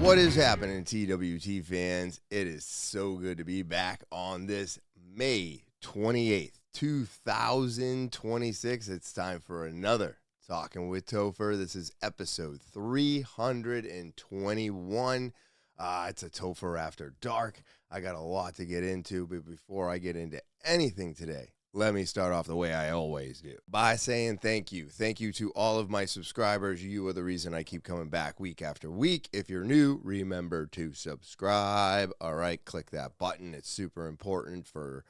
What is happening, TwT fans? It is so good to be back on this May 28th, 2026. It's time for another Talking with Topher. This is episode 321. It's a Topher After Dark. I got a lot to get into, but before I get into anything today, let me start off the way I always do by saying thank you. Thank you to all of my subscribers. You are the reason I keep coming back week after week. If you're new, remember to subscribe. All right, click that button. It's super important for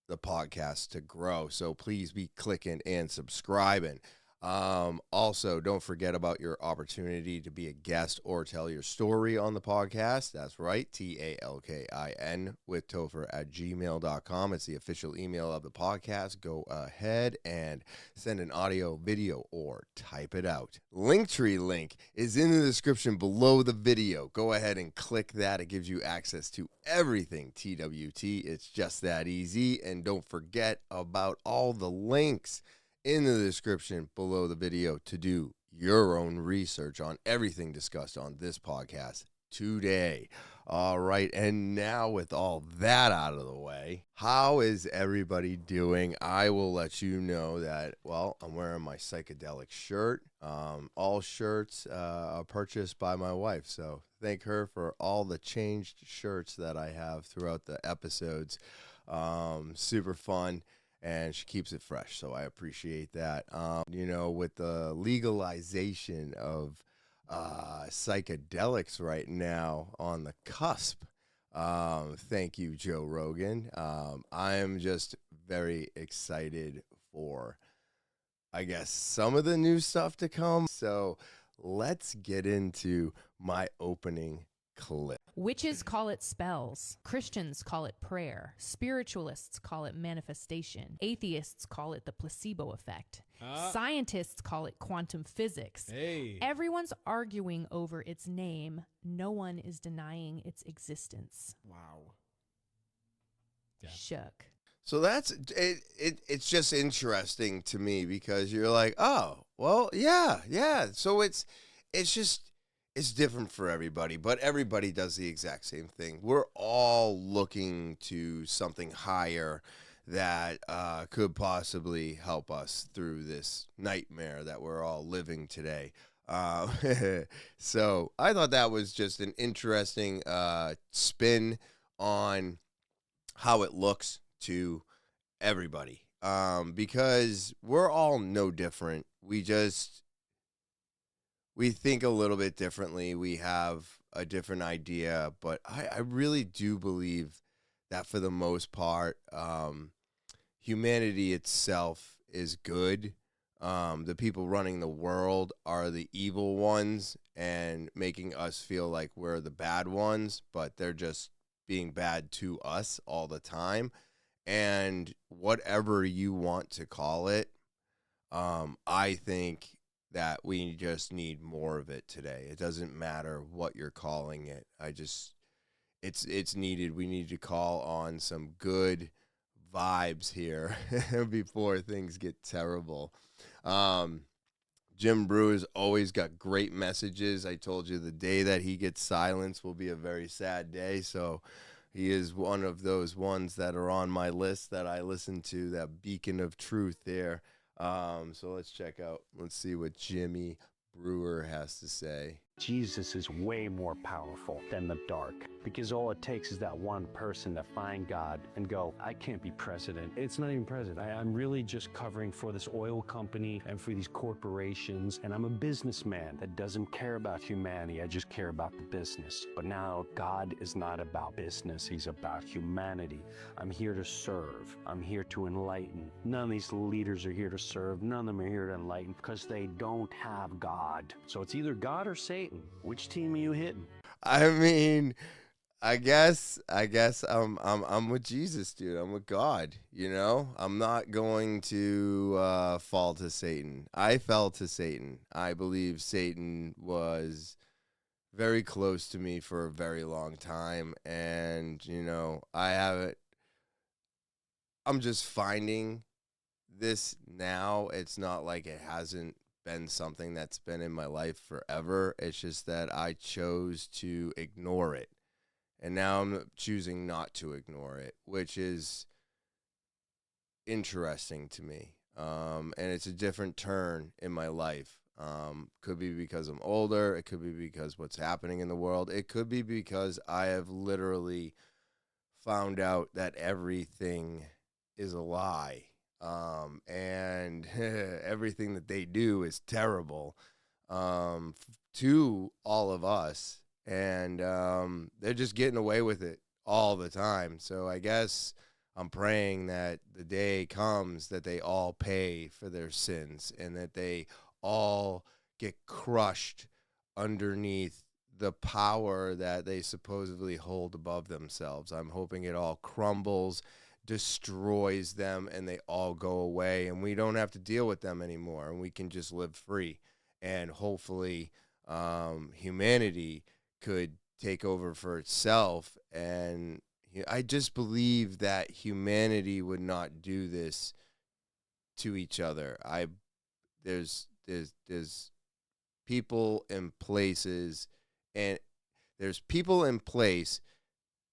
the podcast to grow. So please be clicking and subscribing. Also, don't forget about your opportunity to be a guest or tell your story on the podcast. That's right, TALKIN with Topher at gmail.com. It's the official email of the podcast. Go ahead and send an audio, video, or type it out. Linktree link is in the description below the video. Go ahead and click that. It gives you access to everything TWT. It's just that easy. And don't forget about all the links in the description below the video to do your own research on everything discussed on this podcast today. All right, and now with all that out of the way, how is everybody doing? I will let you know that, well, I'm wearing my psychedelic shirt. All shirts are purchased by my wife, so thank her for all the changed shirts that I have throughout the episodes. Super fun. And she keeps it fresh, so I appreciate that. With the legalization of psychedelics right now on the cusp, thank you, Joe Rogan. I am just very excited for, I guess, some of the new stuff to come. So let's get into my opening clip. Witches call it spells. Christians call it prayer. Spiritualists call it manifestation. Atheists call it the placebo effect. Scientists call it quantum physics. Hey. Everyone's arguing over its name. No one is denying its existence. Wow. Yeah. Shook. So that's it. It's just interesting to me because you're like, oh, well, yeah. So it's different for everybody, but everybody does the exact same thing. We're all looking to something higher that could possibly help us through this nightmare that we're all living today. So I thought that was just an interesting spin on how it looks to everybody, because we're all no different. We think a little bit differently. We have a different idea, but I really do believe that for the most part, humanity itself is good. The people running the world are the evil ones and making us feel like we're the bad ones, but they're just being bad to us all the time. And whatever you want to call it, I think that we just need more of it today. It doesn't matter what you're calling it. It's needed. We need to call on some good vibes here before things get terrible. Jim Brewer's always got great messages. I told you the day that he gets silenced will be a very sad day. So he is one of those ones that are on my list that I listen to, that beacon of truth there. So let's see what Jimmy Brewer has to say. Jesus is way more powerful than the dark, because all it takes is that one person to find God and go, I can't be president. It's not even president. I'm really just covering for this oil company and for these corporations, and I'm a businessman that doesn't care about humanity. I just care about the business. But now God is not about business. He's about humanity. I'm here to serve. I'm here to enlighten. None of these leaders are here to serve. None of them are here to enlighten because they don't have God. So it's either God or Satan. Which team are you hitting? I mean, I guess I'm with Jesus, dude. I'm with God. I'm not going to fall to Satan. I fell to Satan. I believe Satan was very close to me for a very long time, and I'm just finding this now. It's not like it hasn't been something that's been in my life forever. It's just that I chose to ignore it. And now I'm choosing not to ignore it, which is interesting to me. And it's a different turn in my life. Could be because I'm older. It could be because what's happening in the world. It could be because I have literally found out that everything is a lie. And everything that they do is terrible to all of us. And they're just getting away with it all the time. So I guess I'm praying that the day comes that they all pay for their sins and that they all get crushed underneath the power that they supposedly hold above themselves. I'm hoping it all crumbles, destroys them, and they all go away, and we don't have to deal with them anymore, and we can just live free. And hopefully humanity could take over for itself. And I just believe that humanity would not do this to each other. There's people in places, and there's people in place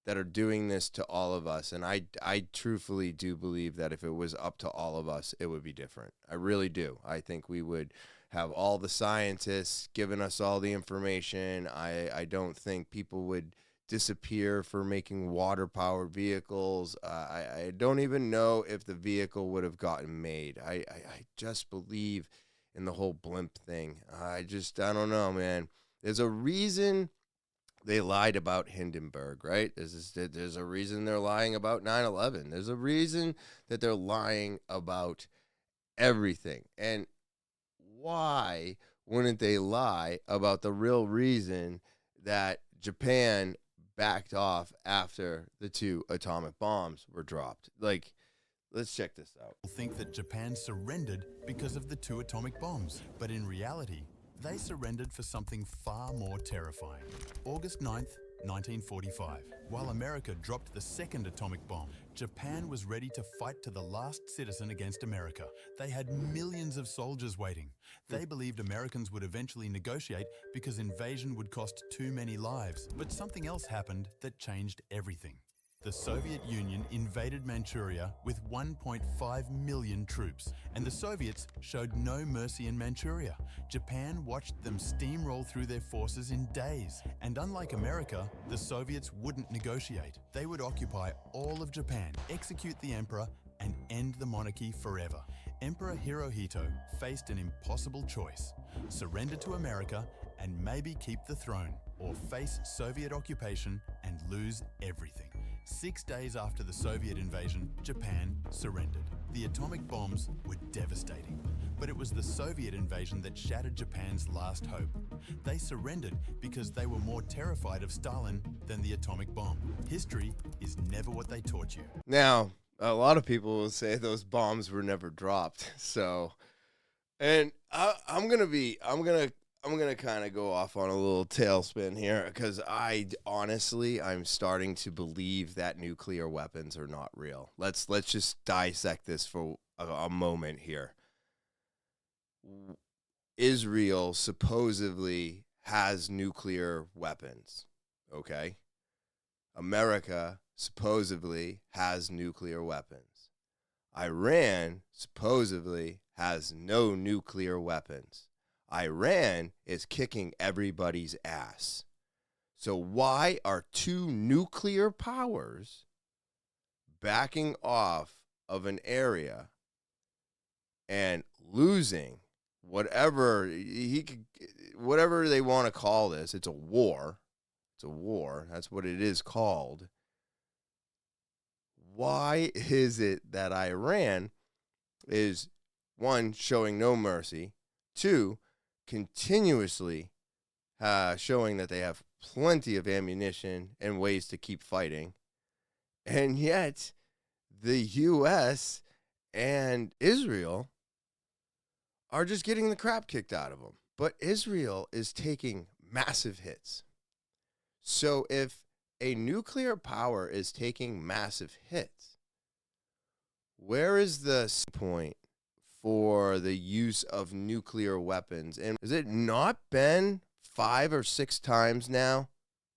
that are doing this to all of us. And I truthfully do believe that if it was up to all of us, it would be different. I really do. I think we would have all the scientists giving us all the information. I don't think people would disappear for making water-powered vehicles. I don't even know if the vehicle would have gotten made. I just believe in the whole blimp thing. I don't know, man. There's a reason they lied about Hindenburg, right? There's a reason they're lying about 9/11. There's a reason that they're lying about everything. And why wouldn't they lie about the real reason that Japan backed off after the 2 atomic bombs were dropped? Like, let's check this out. Think that Japan surrendered because of the 2 atomic bombs, but in reality, they surrendered for something far more terrifying. August 9th, 1945. While America dropped the 2nd atomic bomb, Japan was ready to fight to the last citizen against America. They had millions of soldiers waiting. They believed Americans would eventually negotiate because invasion would cost too many lives. But something else happened that changed everything. The Soviet Union invaded Manchuria with 1.5 million troops, and the Soviets showed no mercy in Manchuria. Japan watched them steamroll through their forces in days, and unlike America, the Soviets wouldn't negotiate. They would occupy all of Japan, execute the emperor, and end the monarchy forever. Emperor Hirohito faced an impossible choice: surrender to America and maybe keep the throne, or face Soviet occupation and lose everything. 6 days after the Soviet invasion, Japan surrendered. The atomic bombs were devastating, but it was the Soviet invasion that shattered Japan's last hope. They surrendered because they were more terrified of Stalin than the atomic bomb. History is never what they taught you. Now, a lot of people will say those bombs were never dropped. So, and I'm gonna kind of go off on a little tailspin here, because I'm starting to believe that nuclear weapons are not real. Let's just dissect this for a moment here. Israel supposedly has nuclear weapons, okay? America supposedly has nuclear weapons. Iran supposedly has no nuclear weapons. Iran is kicking everybody's ass. So why are 2 nuclear powers backing off of an area and losing whatever they want to call this? It's a war. It's a war. That's what it is called. Why is it that Iran is, 1, showing no mercy, 2, continuously showing that they have plenty of ammunition and ways to keep fighting, and yet the U.S. and Israel are just getting the crap kicked out of them? But Israel is taking massive hits. So if a nuclear power is taking massive hits, where is the point for the use of nuclear weapons. And has it not been 5 or 6 times now?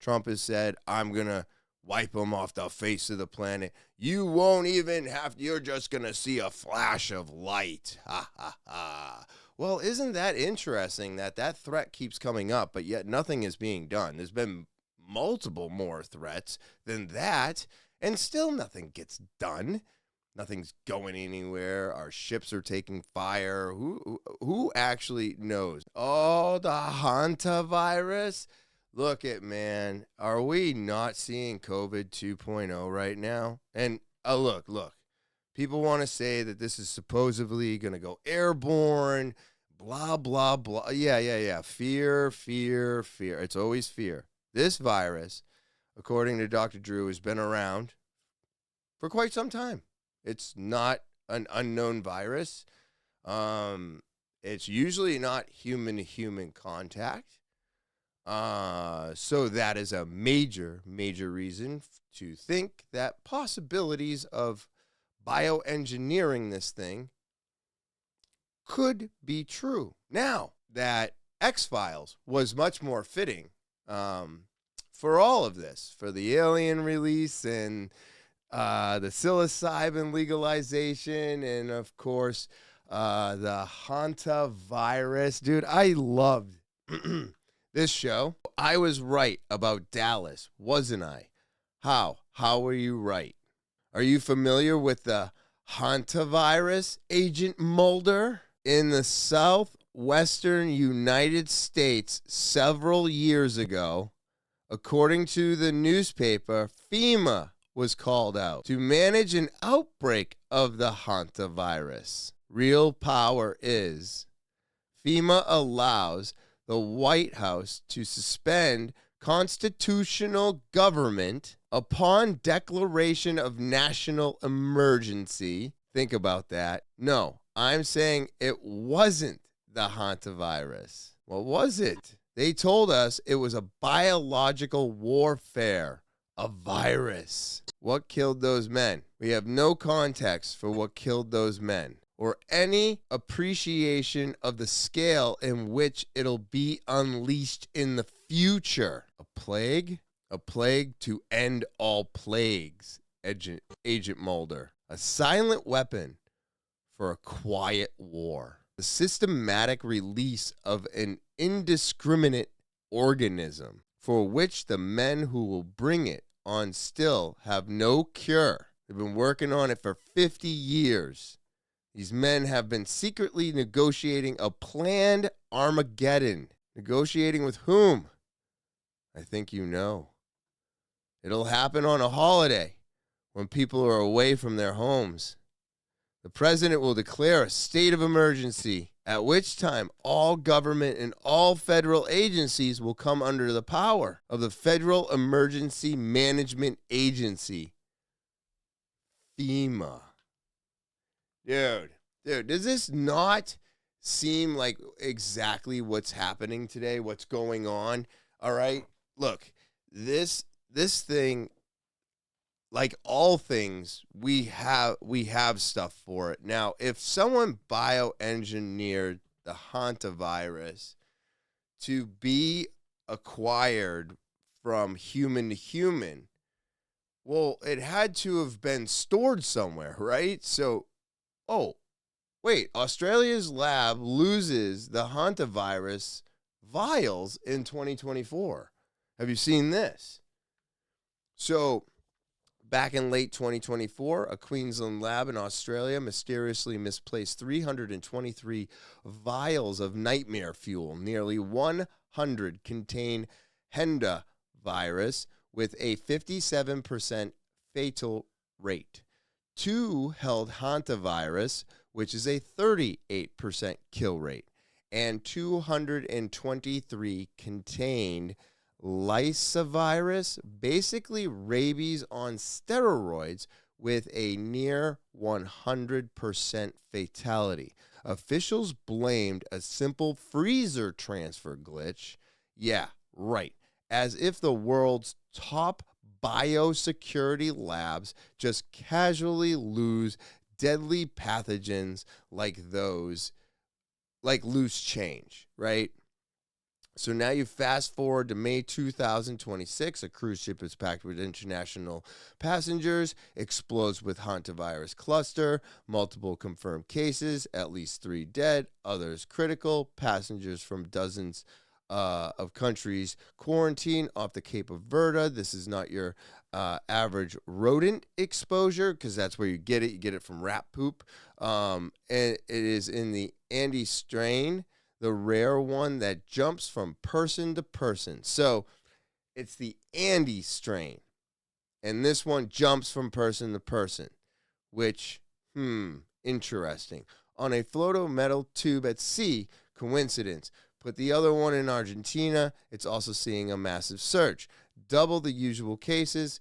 Trump has said, I'm going to wipe them off the face of the planet. You won't even have, you're just going to see a flash of light. Ha, ha, ha. Well, isn't that interesting that that threat keeps coming up, but yet nothing is being done? There's been multiple more threats than that, and still nothing gets done. Nothing's going anywhere. Our ships are taking fire. Who actually knows? Oh, the Hantavirus. Look at, man, are we not seeing COVID 2.0 right now? And look, people want to say that this is supposedly going to go airborne, blah, blah, blah. Yeah. Fear. It's always fear. This virus, according to Dr. Drew, has been around for quite some time. It's not an unknown virus. It's usually not human-to-human contact. So that is a major reason to think that possibilities of bioengineering this thing could be true. Now, that X-Files was much more fitting for all of this, for the alien release and the psilocybin legalization, and of course, the Hantavirus. Dude, I loved this show. I was right about Dallas, wasn't I? How? How were you right? Are you familiar with the Hantavirus, Agent Mulder? In the southwestern United States several years ago, according to the newspaper, FEMA was called out to manage an outbreak of the Hantavirus. Real power is FEMA allows the White House to suspend constitutional government upon declaration of national emergency. Think about that. No, I'm saying it wasn't the Hantavirus. What was it? They told us it was a biological warfare. A virus. What killed those men? We have no context for what killed those men or any appreciation of the scale in which it'll be unleashed in the future. A plague? A plague to end all plagues, Agent Mulder. A silent weapon for a quiet war. The systematic release of an indiscriminate organism for which the men who will bring it on still have no cure. They've been working on it for 50 years. These men have been secretly negotiating a planned Armageddon. Negotiating with whom? I think you know. It'll happen on a holiday when people are away from their homes. The president will declare a state of emergency, at which time all government and all federal agencies will come under the power of the Federal Emergency Management Agency, FEMA. Dude, does this not seem like exactly what's happening today, what's going on? All right, look, this thing, like all things, we have stuff for it. Now, if someone bioengineered the Hantavirus to be acquired from human to human, well, it had to have been stored somewhere, right? So, oh, wait, Australia's lab loses the Hantavirus vials in 2024. Have you seen this? So, back in late 2024, a Queensland lab in Australia mysteriously misplaced 323 vials of nightmare fuel. Nearly 100 contain Hantavirus with a 57% fatal rate. 2 held Hantavirus, which is a 38% kill rate, and 223 contained Lysovirus, basically rabies on steroids, with a near 100% fatality. Officials blamed a simple freezer transfer glitch. Yeah, right. As if the world's top biosecurity labs just casually lose deadly pathogens like those, like loose change, right? So now you fast forward to May 2026, a cruise ship is packed with international passengers, explodes with Hantavirus cluster, multiple confirmed cases, at least 3 dead, others critical, passengers from dozens of countries quarantine off the Cape of Verde. This is not your average rodent exposure, because that's where you get it from rat poop. And it is in the Andes strain, the rare one that jumps from person to person. So it's the Andes strain, and this one jumps from person to person, which, interesting. On a floato-metal tube at sea, coincidence. Put the other one in Argentina, it's also seeing a massive surge. Double the usual cases.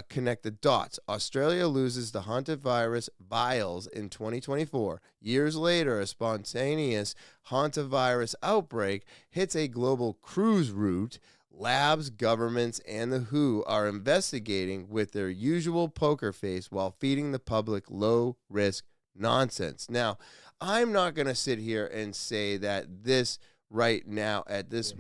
Connect the dots. Australia loses the Hantavirus vials in 2024. Years later, a spontaneous Hantavirus outbreak hits a global cruise route. Labs, governments, and the WHO are investigating with their usual poker face while feeding the public low-risk nonsense. Now, I'm not going to sit here and say that this right now, at this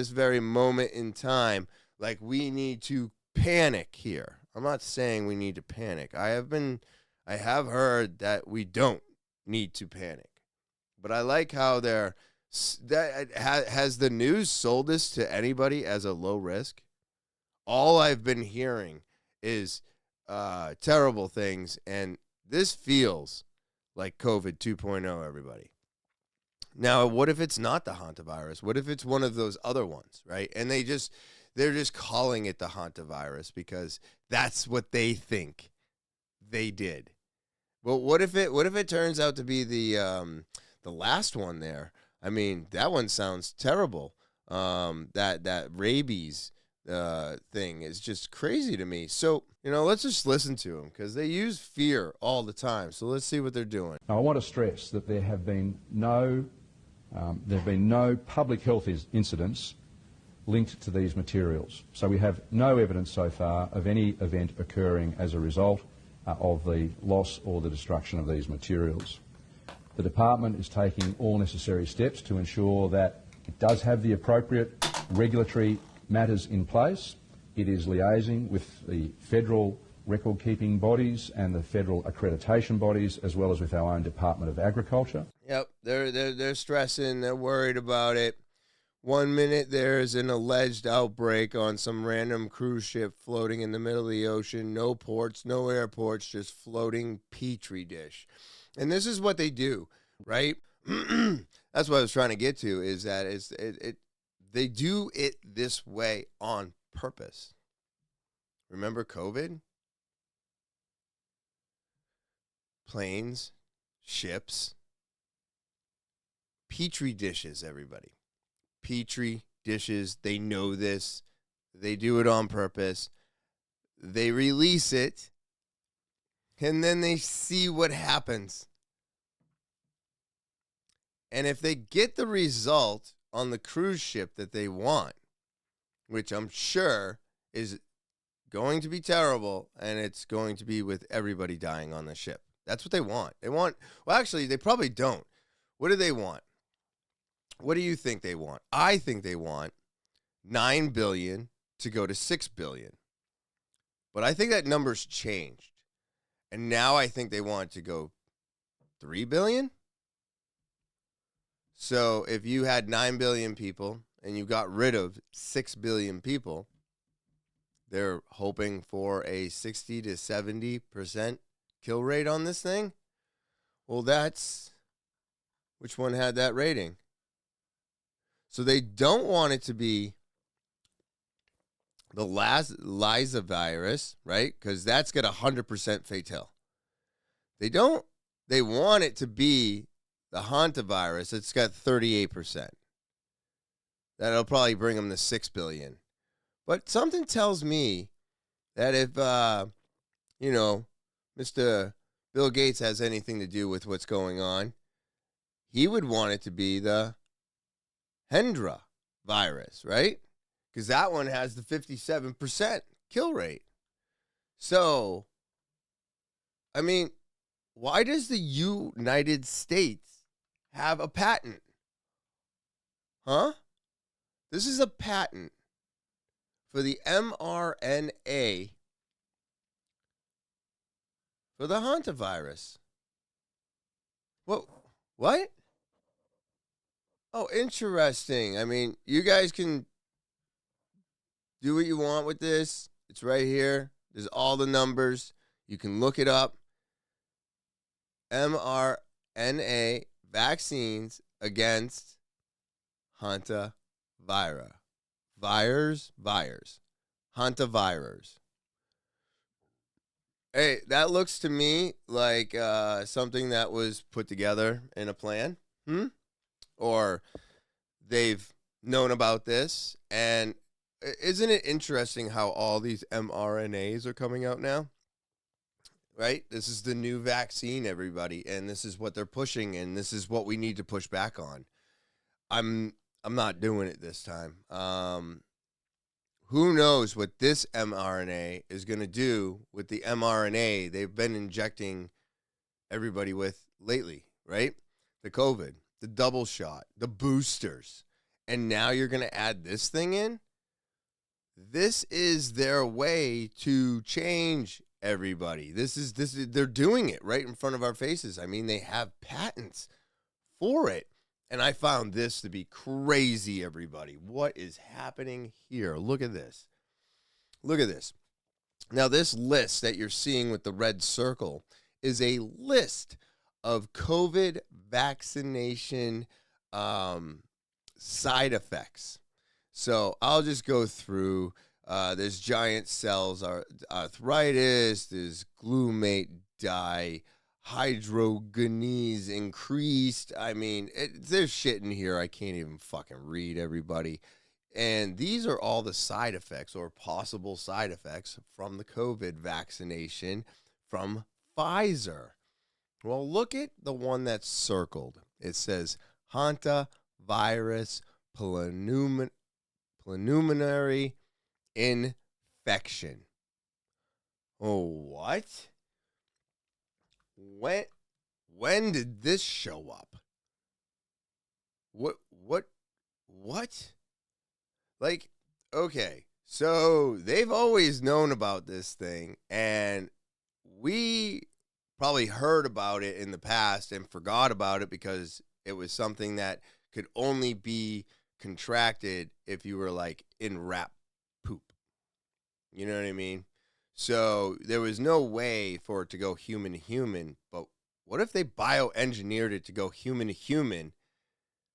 very moment in time, like we need to panic here. I'm not saying we need to panic. I have heard that we don't need to panic. But I like how has the news sold this to anybody as a low risk? All I've been hearing is terrible things, and this feels like COVID 2.0, everybody. Now, what if it's not the Hantavirus? What if it's one of those other ones, right? And they're just calling it the Hantavirus because that's what they think they did. Well, what if it turns out to be the last one there? I mean, that one sounds terrible. That rabies thing is just crazy to me. So, let's just listen to them, because they use fear all the time. So let's see what they're doing. Now, I want to stress that there have been no public health incidents linked to these materials. So we have no evidence so far of any event occurring as a result of the loss or the destruction of these materials. The department is taking all necessary steps to ensure that it does have the appropriate regulatory matters in place. It is liaising with the federal record-keeping bodies and the federal accreditation bodies, as well as with our own Department of Agriculture. Yep, they're stressing, they're worried about it. 1 minute there's an alleged outbreak on some random cruise ship floating in the middle of the ocean, no ports, no airports, just floating petri dish. And this is what they do, right? That's what I was trying to get to, is that they do it this way on purpose. Remember COVID? Planes, ships, petri dishes, everybody. Petri dishes, they know this. They do it on purpose. They release it, and then they see what happens. And if they get the result on the cruise ship that they want, which I'm sure is going to be terrible, and it's going to be with everybody dying on the ship. That's what they want. Well, actually, they probably don't. What do they want? What do you think they want? I think they want 9 billion to go to 6 billion. But I think that number's changed. And now I think they want to go 3 billion. So if you had 9 billion people and you got rid of 6 billion people, they're hoping for a 60 to 70% kill rate on this thing. Well, which one had that rating? So they don't want it to be the last Lysa virus, right? Because that's got 100% fatal. They want it to be the Hantavirus. It's got 38%. That'll probably bring them to 6 billion. But something tells me that if, Mr. Bill Gates has anything to do with what's going on, he would want it to be the Hendra virus, right? Because that one has the 57% kill rate. So, I mean, why does the United States have a patent? Huh? This is a patent for the mRNA for the Hantavirus. What? Oh, interesting. I mean, you guys can do what you want with this. It's right here. There's all the numbers. You can look it up. mRNA vaccines against Hantavirus. Hantavirus. Hey, that looks to me like something that was put together in a plan. Or they've known about this. And isn't it interesting how all these mRNAs are coming out now? Right? This is the new vaccine, everybody. And this is what they're pushing. And this is what we need to push back on. I'm not doing it this time. Who knows what this mRNA is going to do with the mRNA they've been injecting everybody with lately, right? The COVID, the double shot, the boosters. And now you're going to add this thing in? This is their way to change everybody. This is they're doing it right in front of our faces. I mean, they have patents for it. And I found this to be crazy, everybody. What is happening here? Look at this. Look at this. Now, this list that you're seeing with the red circle is a list of COVID vaccination side effects. So I'll just go through. There's giant cells, arthritis, there's glutamate dye, hydrogenase increased. I mean, there's shit in here I can't even fucking read, everybody. And these are all the side effects or possible side effects from the COVID vaccination from Pfizer. Well, look at the one that's circled. It says Hantavirus pleanumiary infection. Oh, what? When did this show up? What? Like, okay, so they've always known about this thing, and we probably heard about it in the past and forgot about it because it was something that could only be contracted if you were, like, in rat poop. You know what I mean? So there was no way for it to go human to human, but what if they bioengineered it to go human to human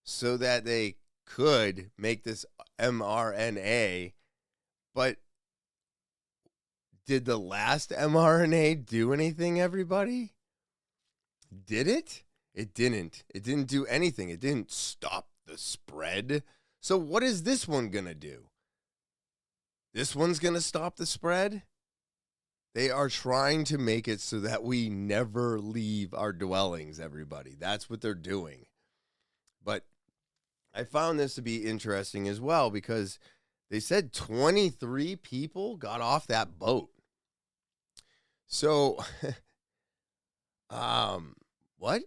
so that they could make this mRNA? But did the last mRNA do anything, everybody? Did it? It didn't. It didn't do anything. It didn't stop the spread. So what is this one going to do? This one's going to stop the spread? They are trying to make it so that we never leave our dwellings, everybody. That's what they're doing. But I found this to be interesting as well because they said 23 people got off that boat. So, what?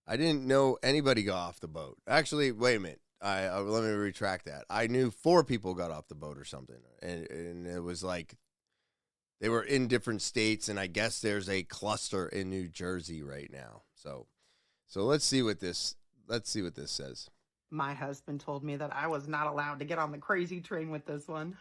I didn't know anybody got off the boat. Actually, wait a minute. Let me retract that. I knew 4 people got off the boat or something. And it was like they were in different states, and I guess there's a cluster in New Jersey right now. So let's see what this says. My husband told me that I was not allowed to get on the crazy train with this one.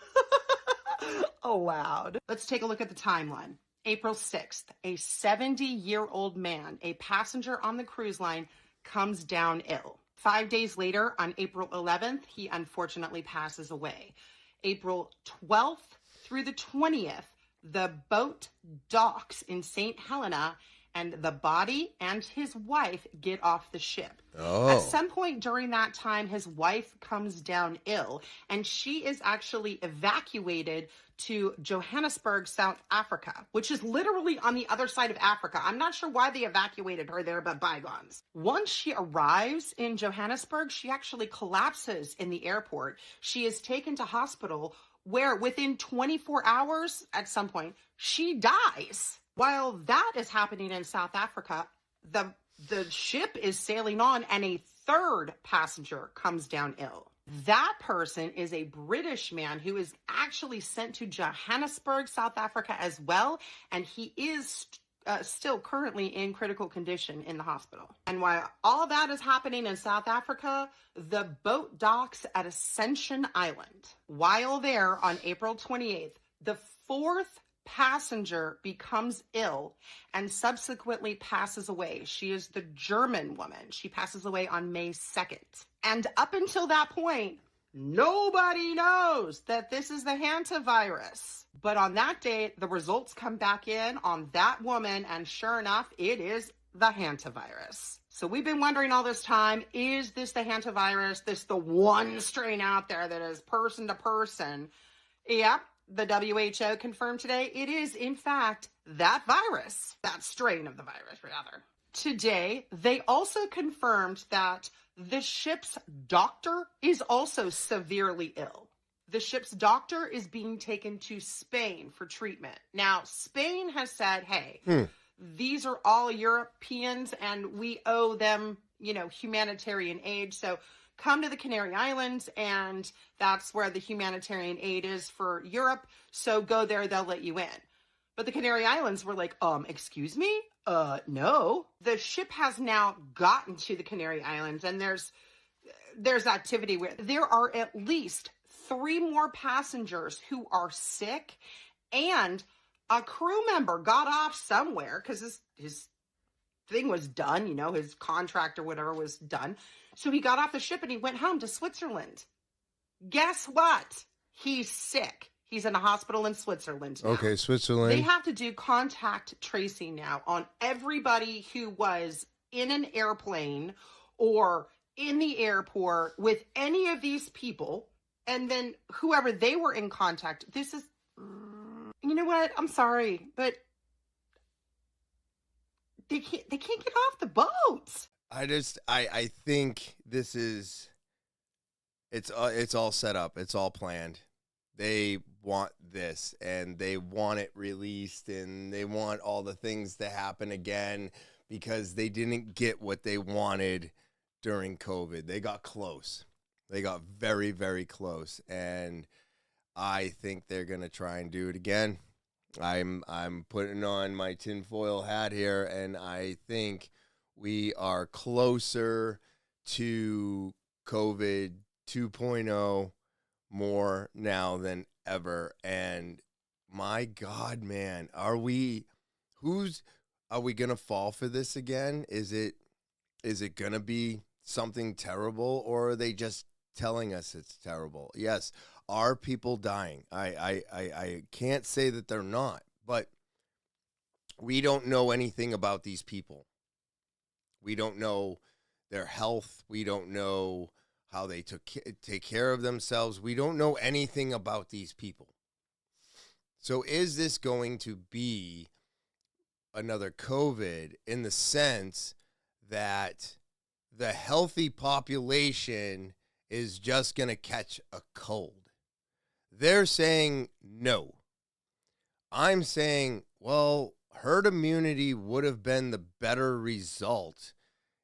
Allowed. Let's take a look at the timeline. April 6th, a 70-year-old man, a passenger on the cruise line, comes down ill. 5 days later, on April 11th, he unfortunately passes away. April 12th through the 20th, the boat docks in St. Helena, and the body and his wife get off the ship. Oh. At some point during that time, his wife comes down ill, and she is actually evacuated to Johannesburg, South Africa, which is literally on the other side of Africa. I'm not sure why they evacuated her there, but bygones. Once she arrives in Johannesburg, she actually collapses in the airport. She is taken to hospital where within 24 hours, at some point, she dies. While that is happening in South Africa, the ship is sailing on and a third passenger comes down ill. That person is a British man who is actually sent to Johannesburg, South Africa as well, and he is still currently in critical condition in the hospital. And while all that is happening in South Africa, the boat docks at Ascension Island. While there on April 28th, the fourth passenger becomes ill and subsequently passes away. She is the German woman. She passes away on May 2nd. And up until that point, nobody knows that this is the hantavirus. But on that date, the results come back in on that woman, and sure enough, it is the hantavirus. So we've been wondering all this time, is this the hantavirus? This the one strain out there that is person to person? Yep. The WHO confirmed today it is, in fact, that virus, that strain of the virus, rather. Today, they also confirmed that the ship's doctor is also severely ill. The ship's doctor is being taken to Spain for treatment. Now, Spain has said, hey, these are all Europeans and we owe them, humanitarian aid. So come to the Canary Islands, and that's where the humanitarian aid is for Europe. So go there, they'll let you in. But the Canary Islands were like, excuse me? No. The ship has now gotten to the Canary Islands, and there's activity where there are at least 3 more passengers who are sick, and a crew member got off somewhere because his thing was done, his contract or whatever was done. So he got off the ship and he went home to Switzerland. Guess what? He's sick. He's in a hospital in Switzerland now. Okay, Switzerland. They have to do contact tracing now on everybody who was in an airplane or in the airport with any of these people, and then whoever they were in contact. This is, you know what? I'm sorry, but they can't get off the boat. I think this is, it's all set up. It's all planned. They want this, and they want it released, and they want all the things to happen again because they didn't get what they wanted during COVID. They got close. They got very, very close, and I think they're going to try and do it again. I'm putting on my tinfoil hat here, and I think we are closer to COVID 2.0 more now than ever. And my God, man, are we going to fall for this again? Is it going to be something terrible, or are they just telling us it's terrible? Yes. Are people dying? I can't say that they're not, but we don't know anything about these people. We don't know their health. We don't know how they take care of themselves. We don't know anything about these people. So is this going to be another COVID in the sense that the healthy population is just going to catch a cold? They're saying no. I'm saying, well, herd immunity would have been the better result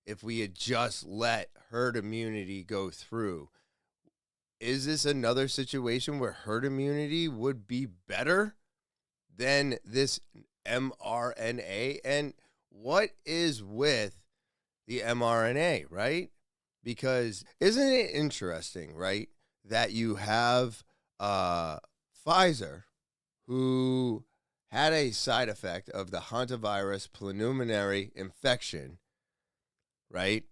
if we had just let herd immunity go through. Is this another situation where herd immunity would be better than this mRNA? And what is with the mRNA, right? Because isn't it interesting, right, that you have Pfizer, who had a side effect of the hantavirus pleanumiary infection, right?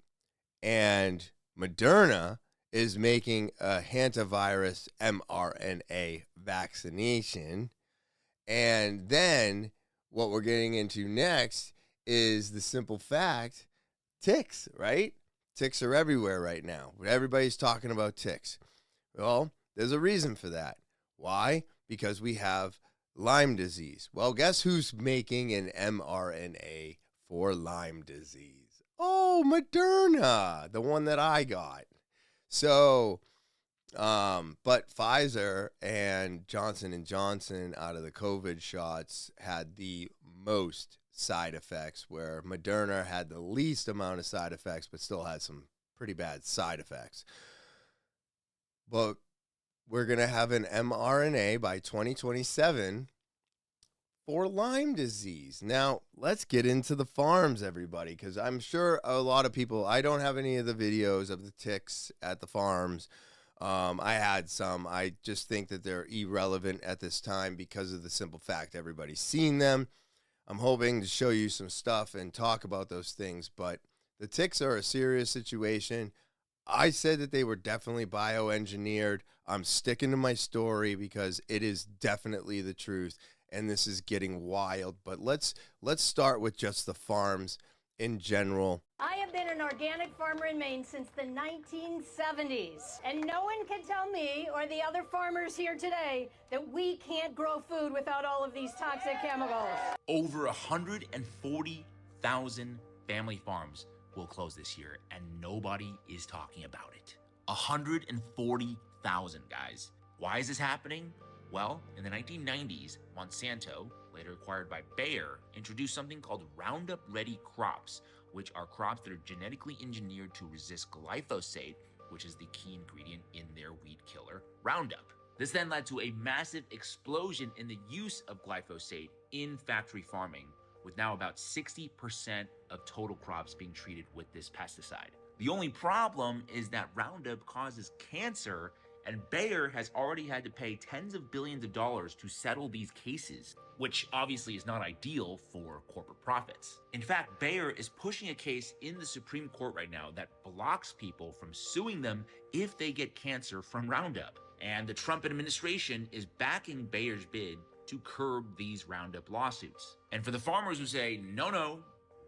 And Moderna is making a hantavirus mRNA vaccination. And then what we're getting into next is the simple fact, ticks, right? Ticks are everywhere right now. Everybody's talking about ticks. Well, there's a reason for that. Why? Because we have Lyme disease. Well, guess who's making an mRNA for Lyme disease? Oh, Moderna, the one that I got. So But Pfizer and Johnson & Johnson out of the COVID shots had the most side effects, where Moderna had the least amount of side effects, but still had some pretty bad side effects. But we're going to have an mRNA by 2027 for Lyme disease. Now, let's get into the farms, everybody, because I'm sure a lot of people, I don't have any of the videos of the ticks at the farms. I had some. I just think that they're irrelevant at this time because of the simple fact everybody's seen them. I'm hoping to show you some stuff and talk about those things, but the ticks are a serious situation. I said that they were definitely bioengineered. I'm sticking to my story because it is definitely the truth, and this is getting wild. But let's start with just the farms in general. I have been an organic farmer in Maine since the 1970s, and no one can tell me or the other farmers here today that we can't grow food without all of these toxic chemicals. Over 140,000 family farms will close this year, and nobody is talking about it. 140,000, guys. Why is this happening? Well, in the 1990s, Monsanto, later acquired by Bayer, introduced something called Roundup Ready crops, which are crops that are genetically engineered to resist glyphosate, which is the key ingredient in their weed killer, Roundup. This then led to a massive explosion in the use of glyphosate in factory farming, with now about 60% of total crops being treated with this pesticide. The only problem is that Roundup causes cancer, and Bayer has already had to pay tens of billions of dollars to settle these cases, which obviously is not ideal for corporate profits. In fact, Bayer is pushing a case in the Supreme Court right now that blocks people from suing them if they get cancer from Roundup. And the Trump administration is backing Bayer's bid to curb these Roundup lawsuits. And for the farmers who say, no,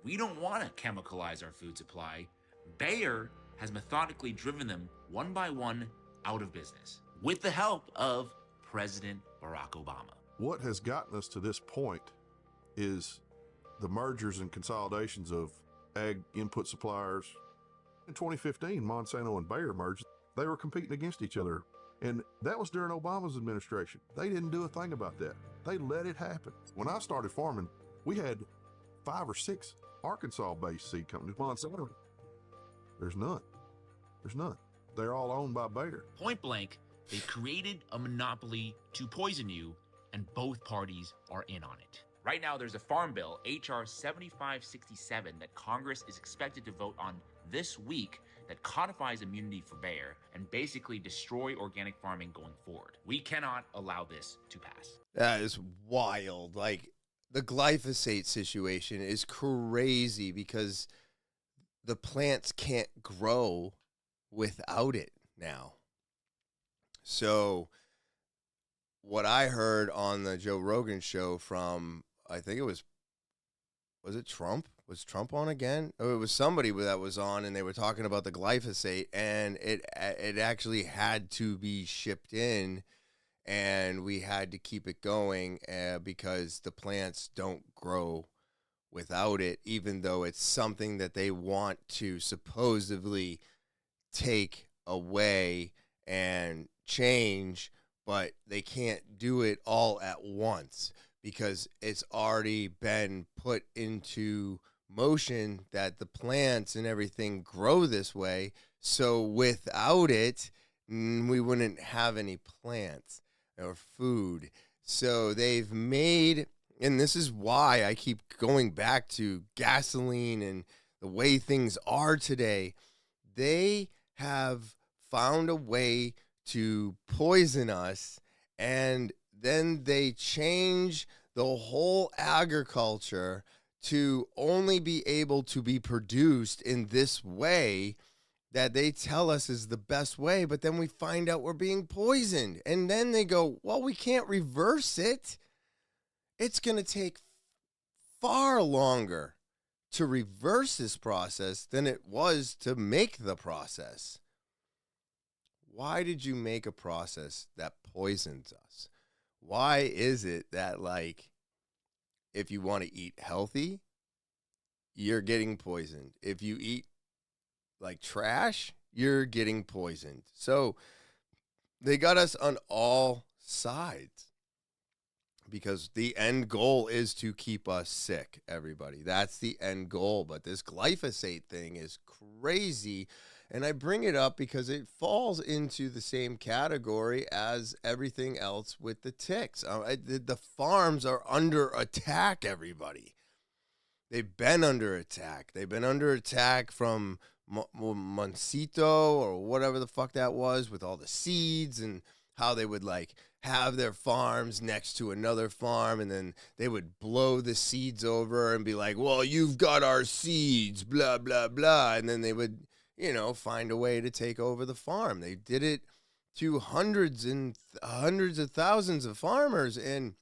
we don't want to chemicalize our food supply, Bayer has methodically driven them one by one out of business with the help of President Barack Obama. What has gotten us to this point is the mergers and consolidations of ag input suppliers. In 2015, Monsanto and Bayer merged. They were competing against each other. And that was during Obama's administration. They didn't do a thing about that. They let it happen. When I started farming, we had 5 or 6 Arkansas-based seed companies. Monsanto, there's none. They're all owned by Bayer. Point blank, they created a monopoly to poison you, and both parties are in on it. Right now, there's a farm bill, HR 7567, that Congress is expected to vote on this week that codifies immunity for Bayer and basically destroy organic farming going forward. We cannot allow this to pass. That is wild. Like, the glyphosate situation is crazy because the plants can't grow without it now. So what I heard on the Joe Rogan show from, I think it was it Trump? Was Trump on again? Oh, it was somebody that was on, and they were talking about the glyphosate, and it actually had to be shipped in, and we had to keep it going because the plants don't grow without it, even though it's something that they want to supposedly take away and change, but they can't do it all at once because it's already been put into motion that the plants and everything grow this way. So without it, we wouldn't have any plants or food. So they've made, and this is why I keep going back to gasoline and the way things are today, they have found a way to poison us, and then they change the whole agriculture to only be able to be produced in this way that they tell us is the best way, but then we find out we're being poisoned. And then they go, well, we can't reverse it. It's going to take far longer to reverse this process than it was to make the process. Why did you make a process that poisons us? Why is it that, like, if you want to eat healthy, you're getting poisoned? If you eat like trash, you're getting poisoned. So They got us on all sides because the end goal is to keep us sick, everybody. That's the end goal. But this glyphosate thing is crazy. And I bring it up because it falls into the same category as everything else with the ticks. The farms are under attack, everybody. They've been under attack. They've been under attack from Monsanto or whatever the fuck that was, with all the seeds and how they would like have their farms next to another farm, and then they would blow the seeds over and be like, well, you've got our seeds, blah, blah, blah. And then they would, find a way to take over the farm. They did it to hundreds and hundreds of thousands of farmers, and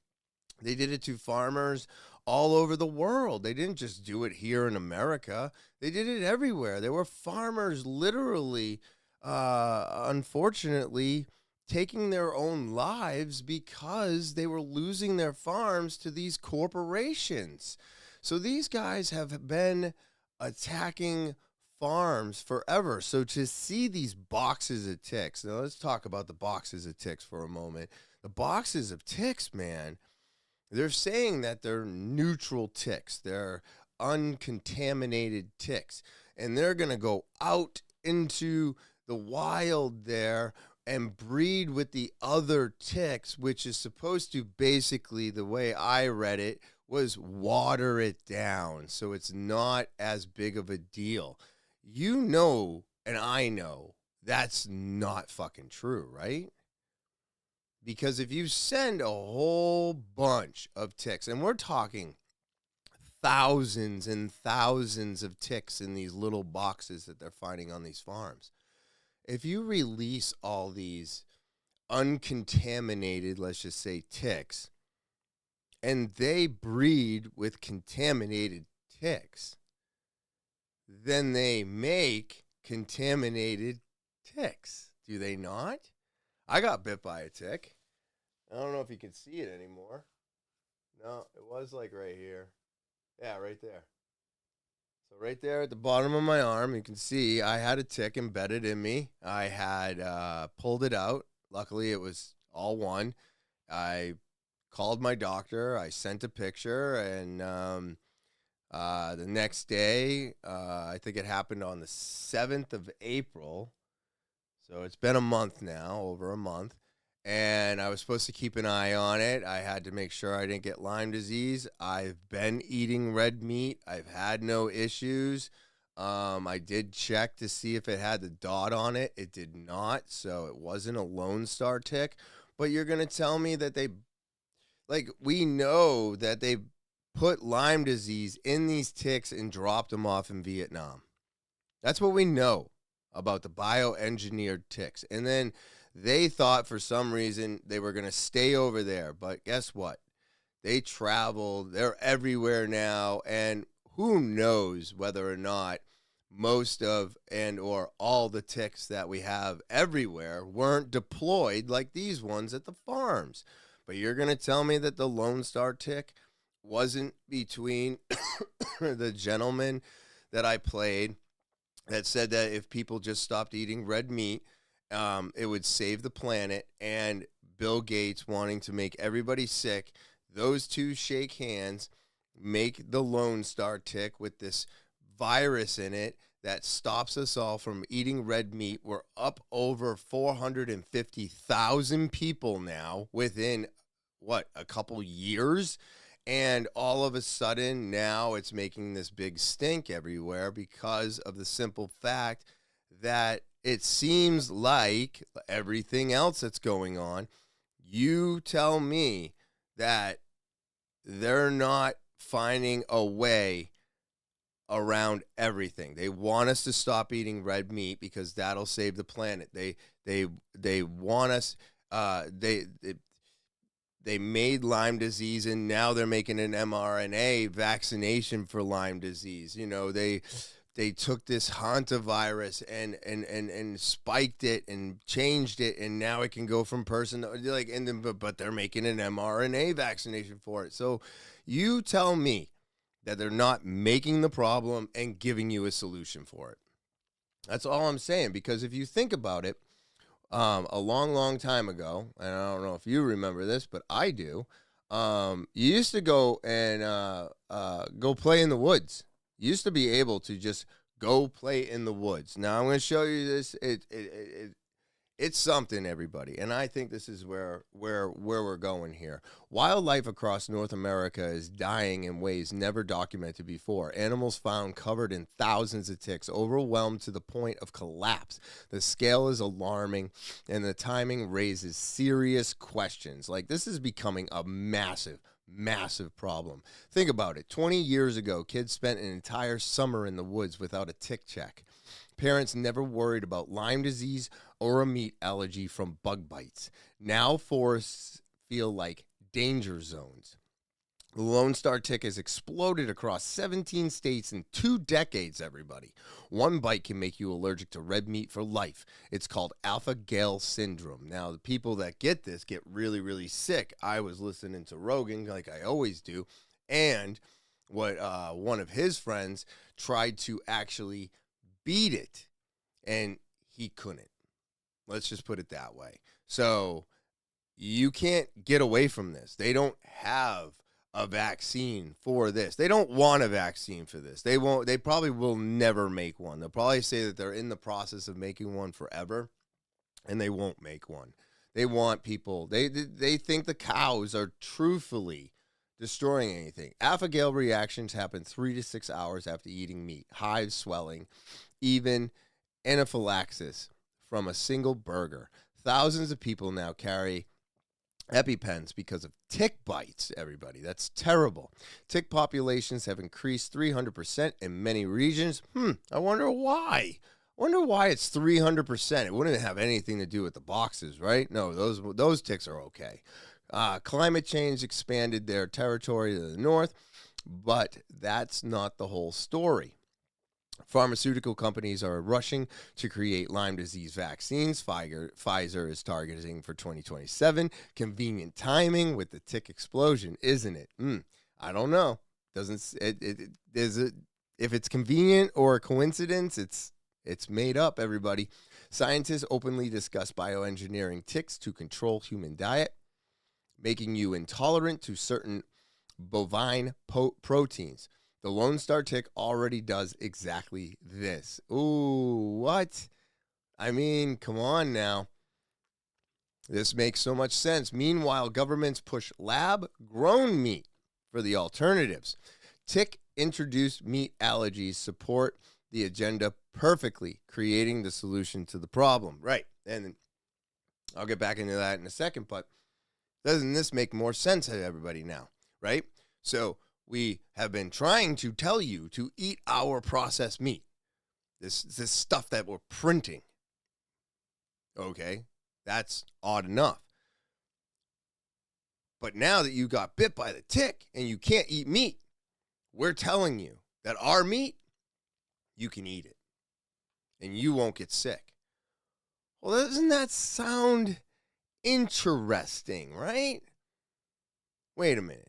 they did it to farmers all over the world. They didn't just do it here in America. They did it everywhere. There were farmers literally, unfortunately, taking their own lives because they were losing their farms to these corporations. So these guys have been attacking farms forever. So to see these boxes of ticks, now let's talk about the boxes of ticks for a moment. The boxes of ticks, man, they're saying that they're neutral ticks. They're uncontaminated ticks. And they're going to go out into the wild there and breed with the other ticks, which is supposed to basically, the way I read it, was water it down so it's not as big of a deal. And I know that's not fucking true, right? Because if you send a whole bunch of ticks, and we're talking thousands and thousands of ticks in these little boxes that they're finding on these farms, if you release all these uncontaminated, let's just say, ticks, and they breed with contaminated ticks, then they make contaminated ticks. Do they not? I got bit by a tick. I don't know if you can see it anymore. No, it was like right here. Yeah, right there. So right there at the bottom of my arm, you can see I had a tick embedded in me. I had pulled it out. Luckily, it was all one. I called my doctor. I sent a picture, and the next day, I think it happened on the 7th of April. So it's been a month now, over a month. And I was supposed to keep an eye on it. I had to make sure I didn't get Lyme disease. I've been eating red meat. I've had no issues. I did check to see if it had the dot on it. It did not, so it wasn't a Lone Star tick. But you're going to tell me that we know that they put Lyme disease in these ticks and dropped them off in Vietnam. That's what we know about the bioengineered ticks. And then they thought for some reason they were going to stay over there. But guess what? They traveled. They're everywhere now. And who knows whether or not most of and or all the ticks that we have everywhere weren't deployed like these ones at the farms. But you're going to tell me that the Lone Star tick wasn't between the gentleman that I played that said that if people just stopped eating red meat, it would save the planet, and Bill Gates wanting to make everybody sick. Those two shake hands, make the Lone Star tick with this virus in it that stops us all from eating red meat. We're up over 450,000 people now within, a couple years? And all of a sudden, now it's making this big stink everywhere because of the simple fact that it seems like everything else that's going on, you tell me that they're not finding a way around everything. They want us to stop eating red meat because that'll save the planet. They want us, they made Lyme disease, and now they're making an mRNA vaccination for Lyme disease. They took this Hantavirus and spiked it and changed it, and now it can go from person to, but they're making an mRNA vaccination for it. So you tell me that they're not making the problem and giving you a solution for it. That's all I'm saying, because if you think about it, a long time ago, and I don't know if you remember this, but I do. You used to go and go play in the woods. You used to be able to just go play in the woods. Now I'm going to show you this. It's something, everybody, and I think this is where we're going here. Wildlife across North America is dying in ways never documented before. Animals found covered in thousands of ticks, overwhelmed to the point of collapse. The scale is alarming, and the timing raises serious questions. Like, this is becoming a massive problem. Think about it. 20 years ago, kids spent an entire summer in the woods without a tick check. Parents never worried about Lyme disease or a meat allergy from bug bites. Now forests feel like danger zones. The Lone Star tick has exploded across 17 states in 2 decades, everybody. One bite can make you allergic to red meat for life. It's called alpha-gal syndrome. Now, the people that get this get really, really sick. I was listening to Rogan, like I always do, and what one of his friends tried to actually beat it, and he couldn't. Let's just put it that way. So you can't get away from this. They don't have a vaccine for this. They don't want a vaccine for this. They won't. They probably will never make one. They'll probably say that they're in the process of making one forever, and they won't make one. They want people. They think the cows are truthfully destroying anything. Alpha-gal reactions happen 3 to 6 hours after eating meat. Hives, swelling, even anaphylaxis from a single burger. Thousands of people now carry EpiPens because of tick bites, everybody. That's terrible. Tick populations have increased 300% in many regions. I wonder why. It's 300%. It wouldn't have anything to do with the boxes, right? No, those ticks are okay. Climate change expanded their territory to the north, but that's not the whole story. Pharmaceutical companies are rushing to create Lyme disease vaccines. Pfizer is targeting for 2027. Convenient timing with the tick explosion, isn't it? I don't know. If it's convenient or a coincidence, it's made up, everybody. Scientists openly discuss bioengineering ticks to control human diet, making you intolerant to certain bovine proteins. The Lone Star tick already does exactly this. Ooh, what? I mean, come on now. This makes so much sense. Meanwhile, governments push lab-grown meat for the alternatives. Tick-introduced meat allergies support the agenda perfectly, creating the solution to the problem. Right, and I'll get back into that in a second, but doesn't this make more sense to everybody now, right? So we have been trying to tell you to eat our processed meat, this stuff that we're printing. Okay, that's odd enough. But now that you got bit by the tick and you can't eat meat, we're telling you that our meat, you can eat it and you won't get sick. Well, doesn't that sound interesting, right? Wait a minute.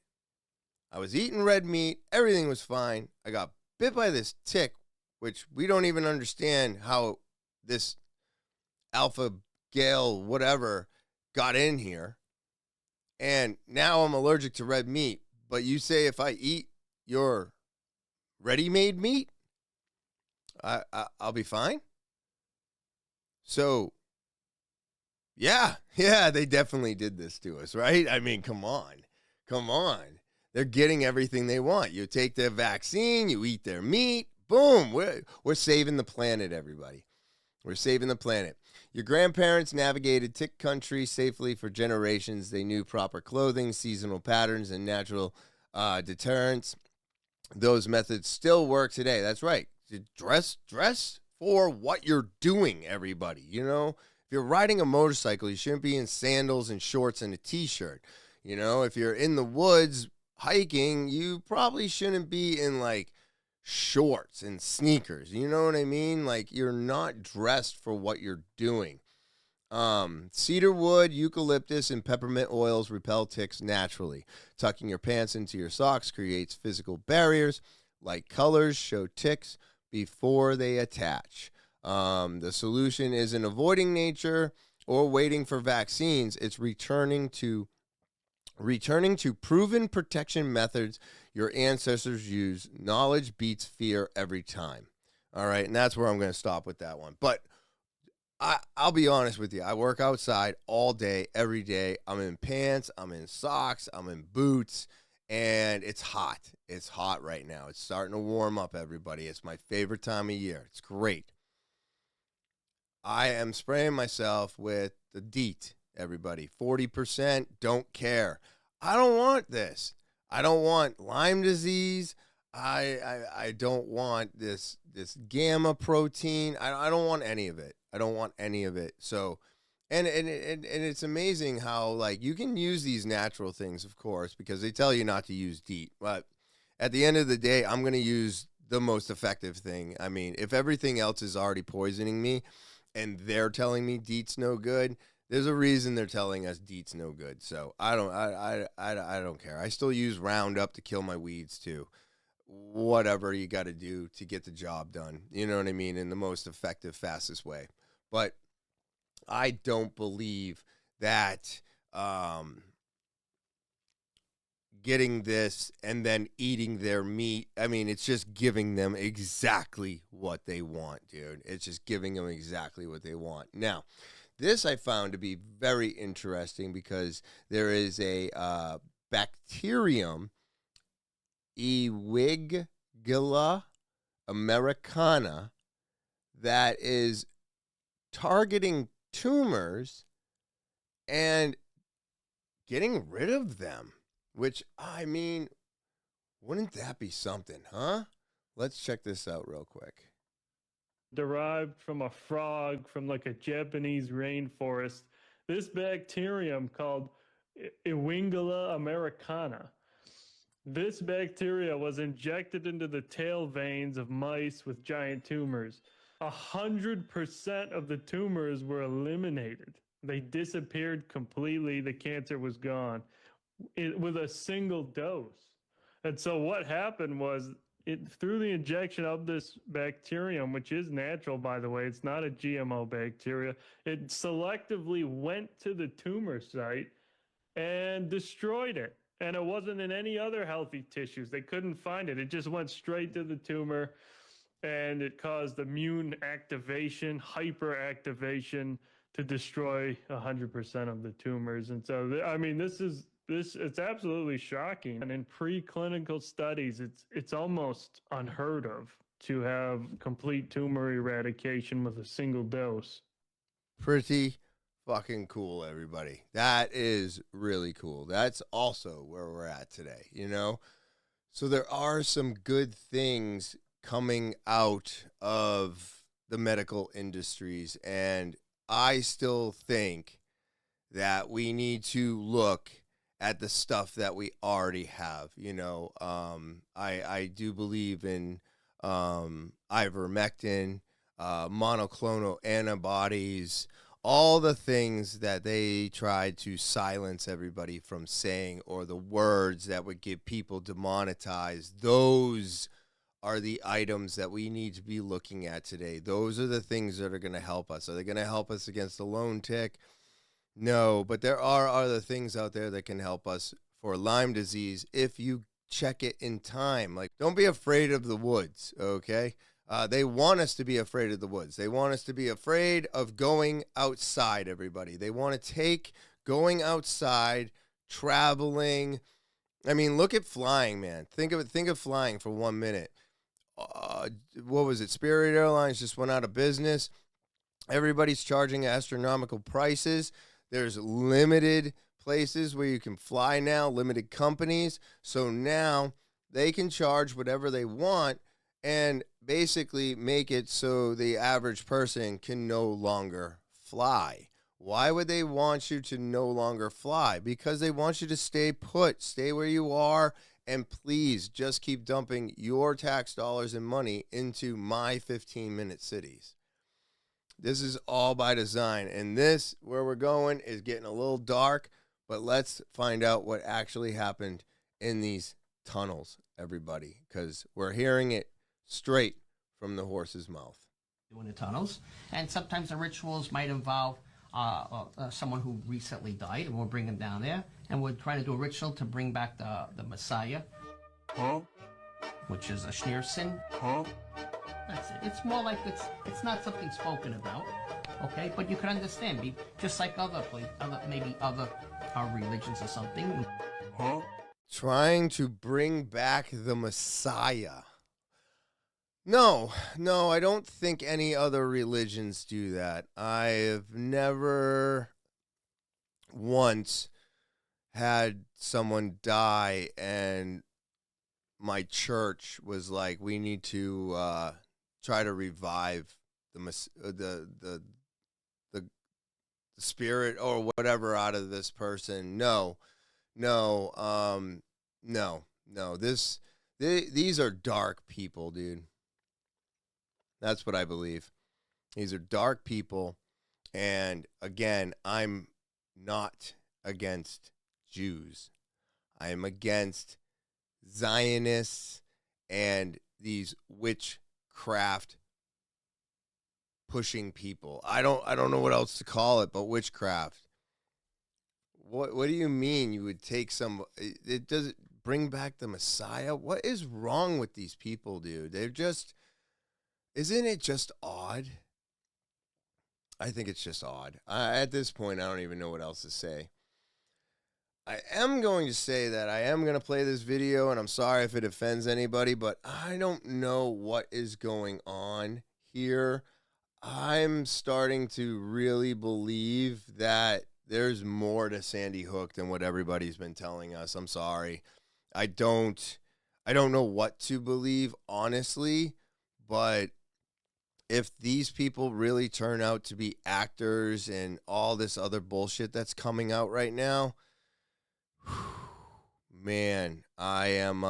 I was eating red meat. Everything was fine. I got bit by this tick, which we don't even understand how this alpha-gal whatever got in here. And now I'm allergic to red meat. But you say if I eat your ready-made meat, I'll be fine? So, yeah, they definitely did this to us, right? I mean, come on. They're getting everything they want. You take their vaccine, you eat their meat, boom, we're saving the planet, everybody. We're saving the planet. Your grandparents navigated tick country safely for generations. They knew proper clothing, seasonal patterns, and natural deterrents. Those methods still work today. That's right. Dress for what you're doing, everybody. You know, if you're riding a motorcycle, you shouldn't be in sandals and shorts and a t-shirt. You know, if you're in the woods hiking, you probably shouldn't be in like shorts and sneakers. You know what I mean? Like, you're not dressed for what you're doing. Cedar wood, eucalyptus, and peppermint oils repel ticks naturally. Tucking your pants into your socks creates physical barriers. Light colors show ticks before they attach. The solution isn't avoiding nature or waiting for vaccines. It's returning to proven protection methods your ancestors used. Knowledge beats fear every time. All right, and that's where I'm going to stop with that one. But I'll be honest with you. I work outside all day, every day. I'm in pants, I'm in socks, I'm in boots, and it's hot. It's hot right now. It's starting to warm up, everybody. It's my favorite time of year. It's great. I am spraying myself with the DEET, everybody. 40%, don't care. I don't want this. I don't want Lyme disease. I don't want this gamma protein. I don't want any of it. I don't want any of it. So, and it's amazing how, like, you can use these natural things, of course, because they tell you not to use DEET. But at the end of the day, I'm going to use the most effective thing. I mean, if everything else is already poisoning me and they're telling me DEET's no good, there's a reason they're telling us DEET's no good. So I don't care. I still use Roundup to kill my weeds too. Whatever you got to do to get the job done. You know what I mean? In the most effective, fastest way. But I don't believe that getting this and then eating their meat, I mean, it's just giving them exactly what they want, dude. It's just giving them exactly what they want. Now, this I found to be very interesting because there is a bacterium, Ewingella Americana, that is targeting tumors and getting rid of them, which, I mean, wouldn't that be something, huh? Let's check this out real quick. Derived from a frog from like a Japanese rainforest. This bacterium called Ewingella Americana. This bacteria was injected into the tail veins of mice with giant tumors. 100% of the tumors were eliminated. They disappeared completely. The cancer was gone with a single dose. And so what happened was, through the injection of this bacterium, which is natural, by the way, it's not a GMO bacteria, it selectively went to the tumor site and destroyed it. And it wasn't in any other healthy tissues. They couldn't find it. It just went straight to the tumor, and it caused immune activation, hyperactivation to destroy 100% of the tumors. And so, I mean, it's absolutely shocking. And in preclinical studies, it's almost unheard of to have complete tumor eradication with a single dose. Pretty fucking cool, everybody. That is really cool. That's also where we're at today, you know? So there are some good things coming out of the medical industries, and I still think that we need to look at the stuff that we already have. You know, I do believe in ivermectin, monoclonal antibodies, all the things that they tried to silence everybody from saying, or the words that would get people demonetized. Those are the items that we need to be looking at today. Those are the things that are going to help us. Are they going to help us against the lone tick? No, but there are other things out there that can help us for Lyme disease if you check it in time. Like, don't be afraid of the woods, okay? They want us to be afraid of the woods. They want us to be afraid of going outside, everybody. They want to take going outside, traveling. I mean, look at flying, man. Think of flying for 1 minute. What was it? Spirit Airlines just went out of business. Everybody's charging astronomical prices. There's limited places where you can fly now, limited companies. So now they can charge whatever they want and basically make it so the average person can no longer fly. Why would they want you to no longer fly? Because they want you to stay put, stay where you are, and please just keep dumping your tax dollars and money into my 15-minute cities. This is all by design, and this, where we're going, is getting a little dark, but let's find out what actually happened in these tunnels, everybody, because we're hearing it straight from the horse's mouth. In the tunnels, and sometimes the rituals might involve someone who recently died, and we'll bring him down there, and we're trying to do a ritual to bring back the Messiah, which is a Schneerson. That's it. It's more like it's not something spoken about, okay? But you can understand, just like other religions or something. Trying to bring back the Messiah. No, I don't think any other religions do that. I've never once had someone die and my church was like, we need to try to revive the spirit or whatever out of this person. No. These are dark people, dude. That's what I believe. These are dark people. And again, I'm not against Jews. I am against Zionists and these witchcraft pushing people. I don't know what else to call it, but witchcraft. What do you mean you would take it doesn't bring back the Messiah? What is wrong with these people, dude? Isn't it just odd? I think it's just odd. At this point, I don't even know what else to say. I am going to say that I am going to play this video, and I'm sorry if it offends anybody, but I don't know what is going on here. I'm starting to really believe that there's more to Sandy Hook than what everybody's been telling us. I'm sorry. I don't know what to believe, honestly, but if these people really turn out to be actors and all this other bullshit that's coming out right now, man, I am,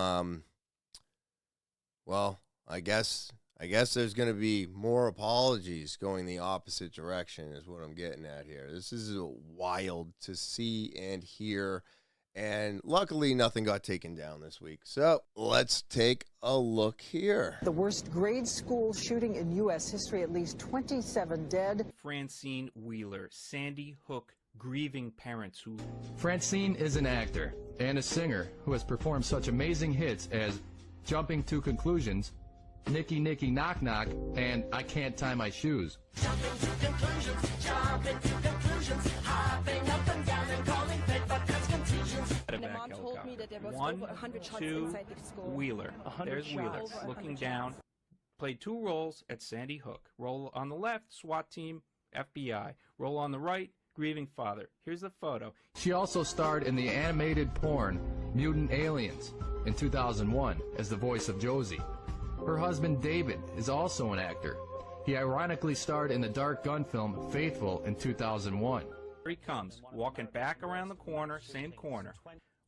well, I guess there's going to be more apologies going the opposite direction is what I'm getting at here. This is wild to see and hear, and luckily nothing got taken down this week. So let's take a look here. The worst grade school shooting in U.S. history, at least 27 dead. Francine Wheeler, Sandy Hook grieving parents who... Francine is an actor and a singer who has performed such amazing hits as Jumping to Conclusions, Nicky Nicky Knock Knock, and I Can't Tie My Shoes. Jumping to conclusions, hopping up and down and calling bed buttons contusions. And mom told me that there was over 100 shots inside the school. Wheeler. There's Wheeler looking down. Played 2 roles at Sandy Hook. Role on the left, SWAT team, FBI. Role on the right, grieving father. Here's the photo. She also starred in the animated porn Mutant Aliens in 2001 as the voice of Josie. Her husband David is also an actor. He ironically starred in the dark gun film Faithful in 2001. Here he comes, walking back around the corner, same corner.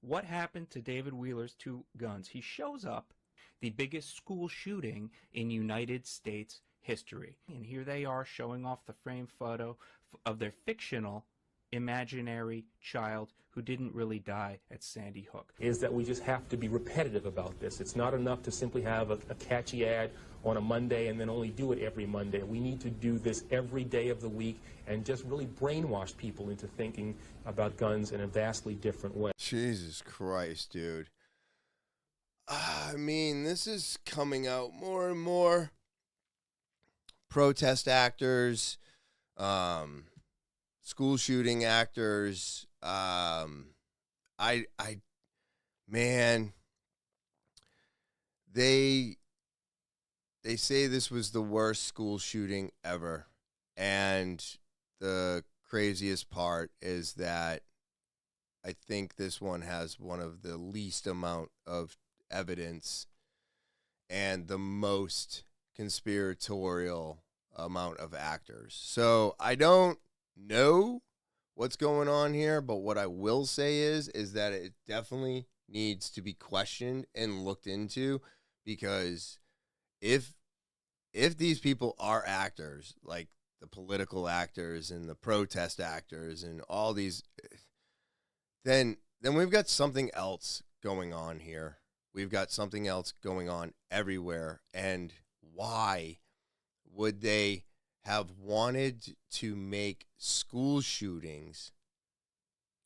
What happened to David Wheeler's 2 guns? He shows up, the biggest school shooting in United States history. And here they are showing off the framed photo of their fictional imaginary child who didn't really die at Sandy Hook. Is that we just have to be repetitive about this. It's not enough to simply have a catchy ad on a Monday and then only do it every Monday. We need to do this every day of the week and just really brainwash people into thinking about guns in a vastly different way. Jesus Christ, dude. I mean, this is coming out more and more. Protest actors, school shooting actors, man, they say this was the worst school shooting ever, and the craziest part is that I think this one has one of the least amount of evidence and the most conspiratorial amount of actors. So I don't know what's going on here, but what I will say is that it definitely needs to be questioned and looked into, because if these people are actors, like the political actors and the protest actors and all these, then we've got something else going on here. We've got something else going on everywhere. And why would they have wanted to make school shootings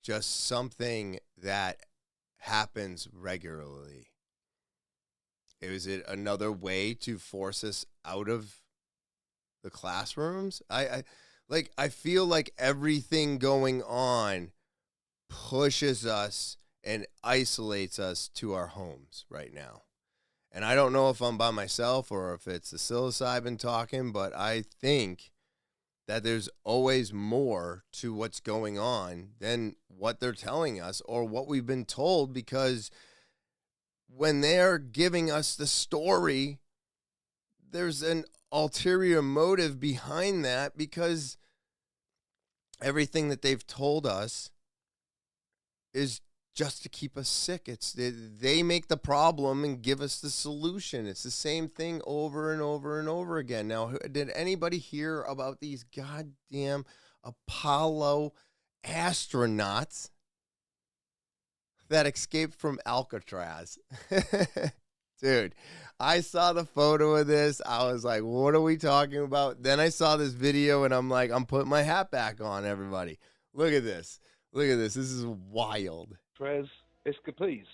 just something that happens regularly. Is it another way to force us out of the classrooms? I feel like everything going on pushes us and isolates us to our homes right now. And I don't know if I'm by myself or if it's the psilocybin talking, but I think that there's always more to what's going on than what they're telling us or what we've been told, because when they're giving us the story, there's an ulterior motive behind that, because everything that they've told us is just to keep us sick. They make the problem and give us the solution. It's the same thing over and over and over again. Now, did anybody hear about these goddamn Apollo astronauts that escaped from Alcatraz? Dude, I saw the photo of this. I was like, what are we talking about? Then I saw this video and I'm like, I'm putting my hat back on, everybody. Look at this. Look at this. This is wild. Trez escapees.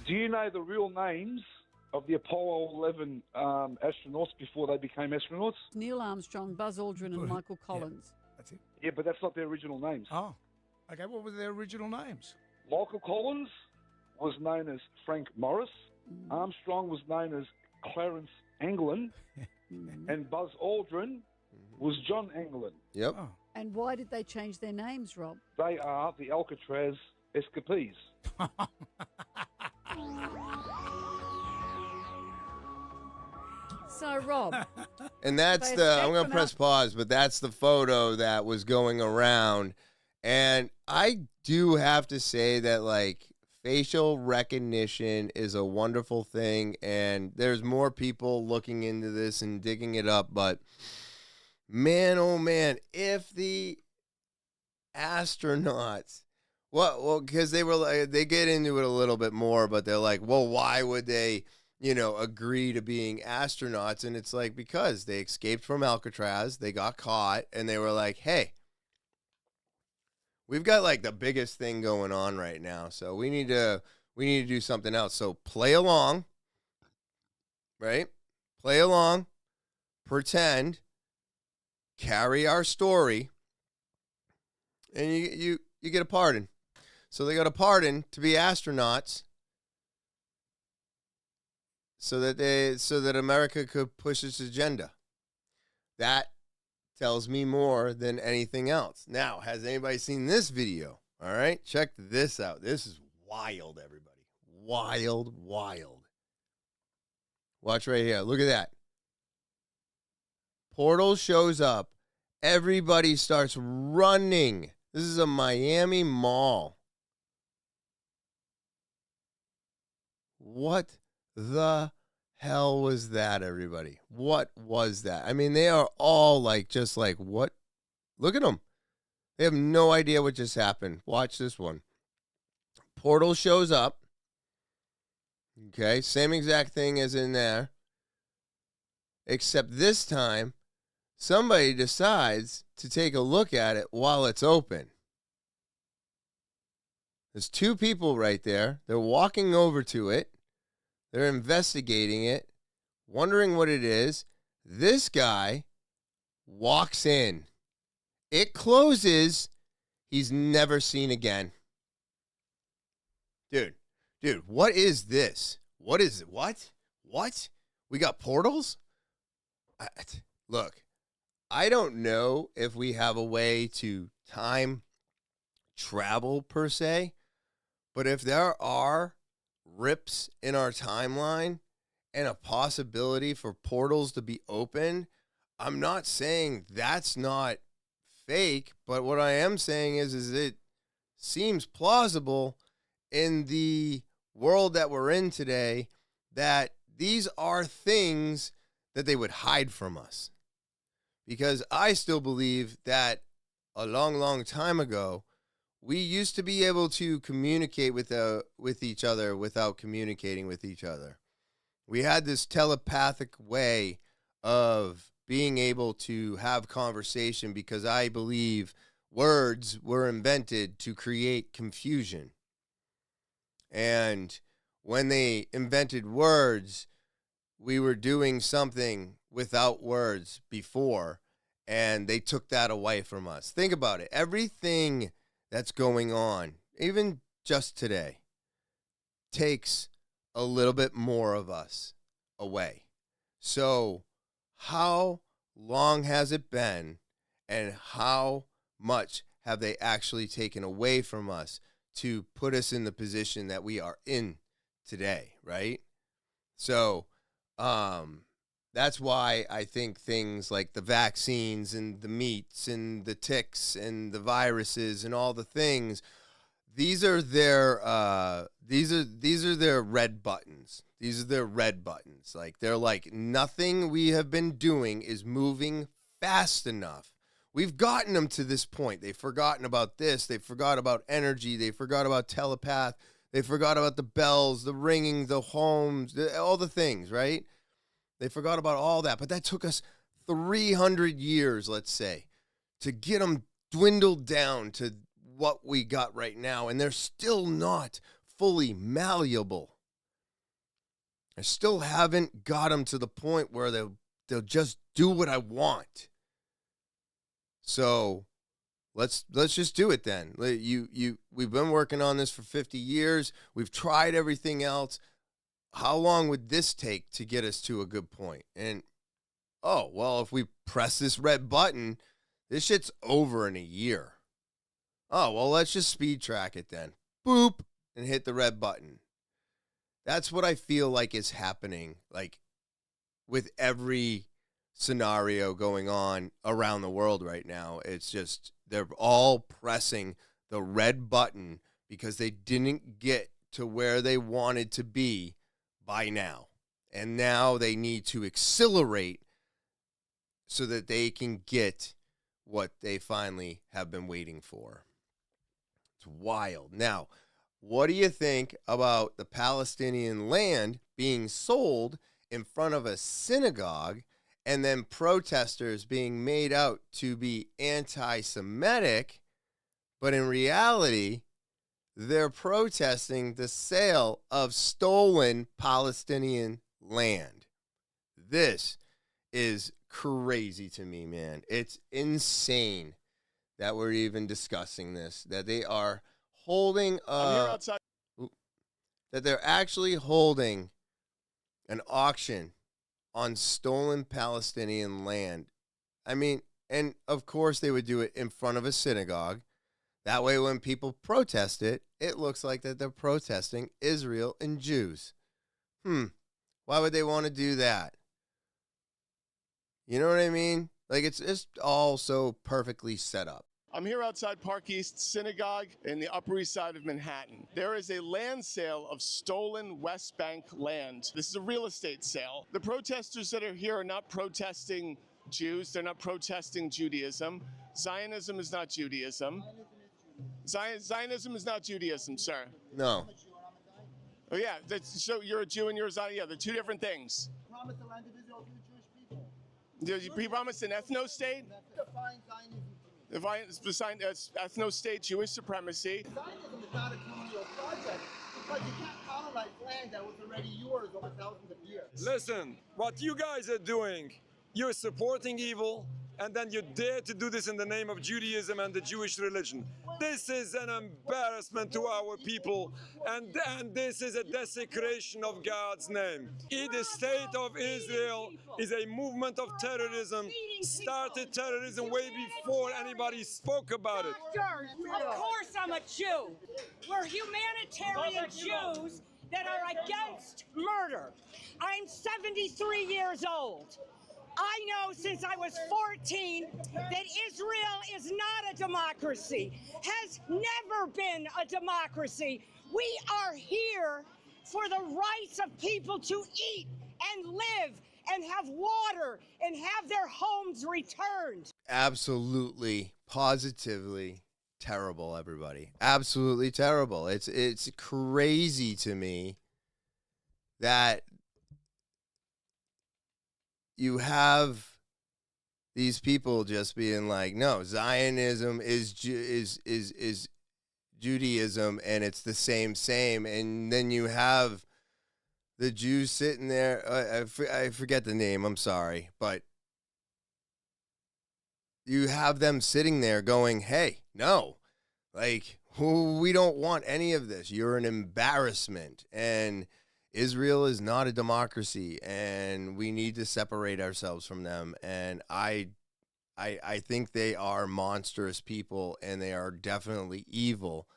Do you know the real names of the Apollo 11 astronauts before they became astronauts? Neil Armstrong, Buzz Aldrin, and Michael Collins. That's it. Yeah, but that's not their original names. Oh, okay. What were their original names? Michael Collins was known as Frank Morris. Armstrong was known as Clarence Anglin. And Buzz Aldrin was John Anglin. Yep. Oh. And why did they change their names, Rob? They are the Alcatraz escapees. So, Rob. And that's they I'm escaped going to from press pause, but that's the photo that was going around. And I do have to say that, like, facial recognition is a wonderful thing. And there's more people looking into this and digging it up. But, man, oh, man, if the astronauts, well, because they get into it a little bit more, but they're like, well, why would they, agree to being astronauts? And it's like, because they escaped from Alcatraz, they got caught, and they were like, hey, we've got like the biggest thing going on right now, so we need to do something else. So play along, right? Play along, pretend, carry our story, and you get a pardon. So they got a pardon to be astronauts, so that America could push its agenda. That tells me more than anything else. Now, has anybody seen this video? All right, check this out. This is wild, everybody. Wild, wild. Watch right here. Look at that. Portal shows up. Everybody starts running. This is a Miami mall. What the hell was that, everybody? What was that? I mean, they are all like, just like, what? Look at them. They have no idea what just happened. Watch this one. Portal shows up. Okay, same exact thing as in there. Except this time, somebody decides to take a look at it while it's open. There's two people right there. They're walking over to it. They're investigating it, wondering what it is. This guy walks in. It closes. He's never seen again. Dude, what is this? What is it? What? We got portals? Look, I don't know if we have a way to time travel per se, but if there are rips in our timeline and a possibility for portals to be open, I'm not saying that's not fake, but what I am saying is it seems plausible in the world that we're in today that these are things that they would hide from us. Because I still believe that a long, long time ago, we used to be able to communicate with each other without communicating with each other. We had this telepathic way of being able to have conversation, because I believe words were invented to create confusion. And when they invented words, we were doing something without words before, and they took that away from us. Think about it. Everything that's going on, even just today, takes a little bit more of us away. So how long has it been, and how much have they actually taken away from us to put us in the position that we are in today, right? So that's why I think things like the vaccines and the meats and the ticks and the viruses and all the things, these are their red buttons. These are their red buttons. Like, they're like, nothing we have been doing is moving fast enough. We've gotten them to this point. They've forgotten about this. They forgot about energy. They forgot about telepath. They forgot about the bells, the ringing, the homes, all the things, right? They forgot about all that. But that took us 300 years, let's say, to get them dwindled down to what we got right now. And they're still not fully malleable. I still haven't got them to the point where they'll just do what I want. So let's just do it then. We've been working on this for 50 years. We've tried everything else. How long would this take to get us to a good point? And, oh, well, if we press this red button, this shit's over in a year. Oh, well, let's just speed track it then. Boop, and hit the red button. That's what I feel like is happening, like, with every scenario going on around the world right now. It's just, they're all pressing the red button because they didn't get to where they wanted to be by now. And now they need to accelerate so that they can get what they finally have been waiting for. It's wild. Now, what do you think about the Palestinian land being sold in front of a synagogue, and then protesters being made out to be anti-Semitic, but in reality, they're protesting the sale of stolen Palestinian land? This is crazy to me, man. It's insane that we're even discussing this, that they are holding that they're actually holding an auction on stolen Palestinian land. I mean, and of course they would do it in front of a synagogue. That way when people protest it, it looks like that they're protesting Israel and Jews. Why would they want to do that? You know what I mean? Like, it's just all so perfectly set up. I'm here outside Park East Synagogue in the Upper East Side of Manhattan. There is a land sale of stolen West Bank land. This is a real estate sale. The protesters that are here are not protesting Jews. They're not protesting Judaism. Zionism is not Judaism. Zionism is not Judaism, sir. No. Oh, yeah. So you're a Jew and you're a Zion. Yeah, they're two different things. Promise the land of Israel to the Jewish people. You promised an ethno-state? Define Zionism. Ethno-state Jewish supremacy. Zionism is not a colonial project because you can't colonize land that was already yours over thousands of years. Listen, what you guys are doing, you're supporting evil, and then you dare to do this in the name of Judaism and the Jewish religion. This is an embarrassment to our people, and this is a desecration of God's name. The state of Israel is a movement of terrorism, started terrorism way before anybody spoke about it. Of course I'm a Jew. We're humanitarian Jews that are against murder. I'm 73 years old. I know since I was 14 that Israel is not a democracy, has never been a democracy. We are here for the rights of people to eat and live and have water and have their homes returned. Absolutely, positively terrible, everybody. Absolutely terrible. It's crazy to me that you have these people just being like, no, Zionism is Judaism, and it's the same. And then you have the Jews sitting there. I forget the name. I'm sorry, but you have them sitting there going, hey, no, like, we don't want any of this. You're an embarrassment. And Israel is not a democracy, and we need to separate ourselves from them. And I think they are monstrous people, and they are definitely evil.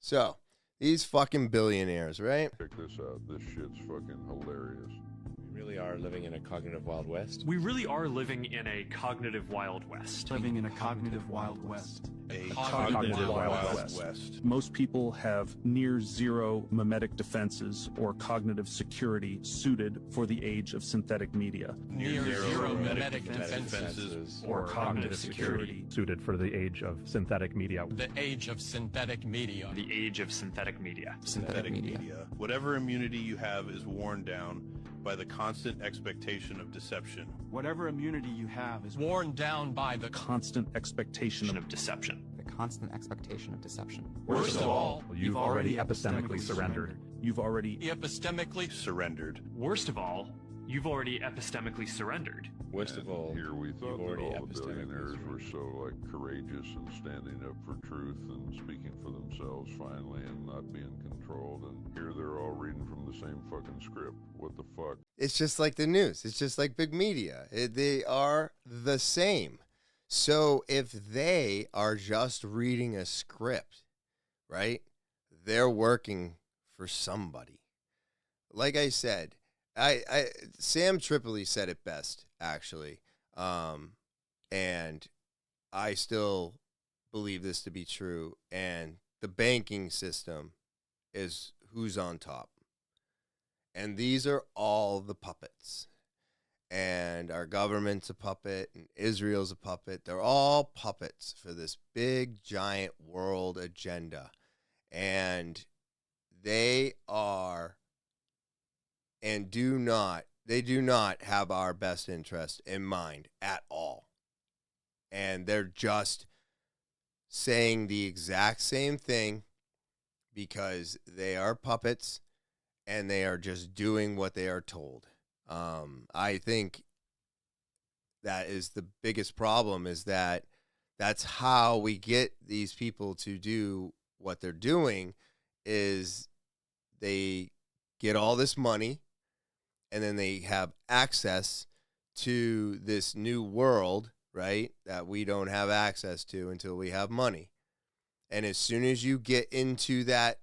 So, these fucking billionaires, right? Check this out. This shit's fucking hilarious. We really are living in a cognitive Wild West. We really are living in a cognitive Wild West. Living in a cognitive Wild West. A Cognitive Wild West. Most people have near zero mimetic defenses or cognitive security suited for the age of synthetic media. Near zero mimetic defenses or cognitive security suited for the age of synthetic media. The age of synthetic media. The age of synthetic media. Synthetic media. Whatever immunity you have is worn down by the constant expectation of deception. Whatever immunity you have is worn down by the constant expectation of deception. The constant expectation of deception. Worst of all, You've already epistemically surrendered. You've already epistemically surrendered. Worst of all, you've already epistemically surrendered. Worst of all, here we thought that already all the billionaires were so courageous and standing up for truth and speaking for themselves finally and not being controlled, and here they're all reading from the same fucking script. What the fuck? It's just like the news. It's just like big media. They are the same. So if they are just reading a script, right, they're working for somebody. Like I said, Sam Tripoli said it best, actually, and I still believe this to be true, and the banking system is who's on top. And these are all the puppets. And our government's a puppet, and Israel's a puppet. They're all puppets for this big, giant world agenda. And they are, and they do not have our best interest in mind at all. And they're just saying the exact same thing because they are puppets and they are just doing what they are told. I think that is the biggest problem, is that that's how we get these people to do what they're doing, is they get all this money and then they have access to this new world, right, that we don't have access to until we have money. And as soon as you get into that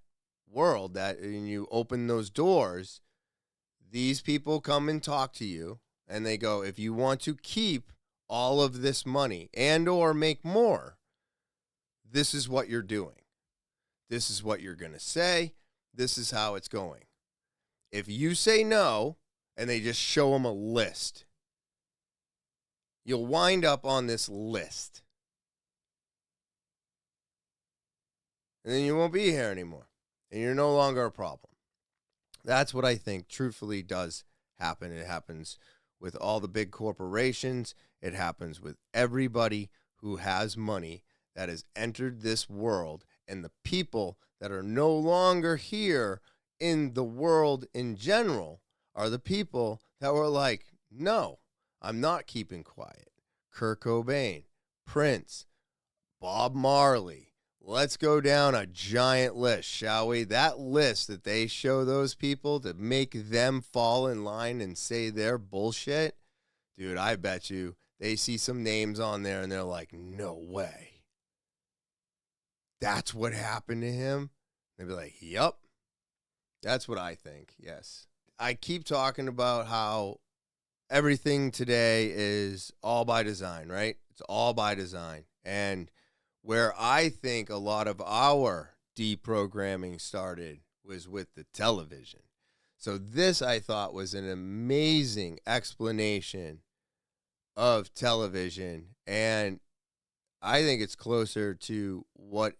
world, that and you open those doors, these people come and talk to you, and they go, if you want to keep all of this money and or make more, this is what you're doing. This is what you're going to say. This is how it's going. If you say no, and they just show them a list, you'll wind up on this list. And then you won't be here anymore. And you're no longer a problem. That's what I think truthfully does happen. It happens with all the big corporations. It happens with everybody who has money that has entered this world. And the people that are no longer here in the world in general are the people that were like, no, I'm not keeping quiet. Kurt Cobain, Prince, Bob Marley. Let's go down a giant list, shall we? That list that they show those people to make them fall in line and say their bullshit, dude, I bet you they see some names on there and they're like, no way. That's what happened to him? They'd be like, yup. That's what I think, yes. I keep talking about how everything today is all by design, right? It's all by design. And where I think a lot of our deprogramming started was with the television. So this, I thought, was an amazing explanation of television, and I think it's closer to what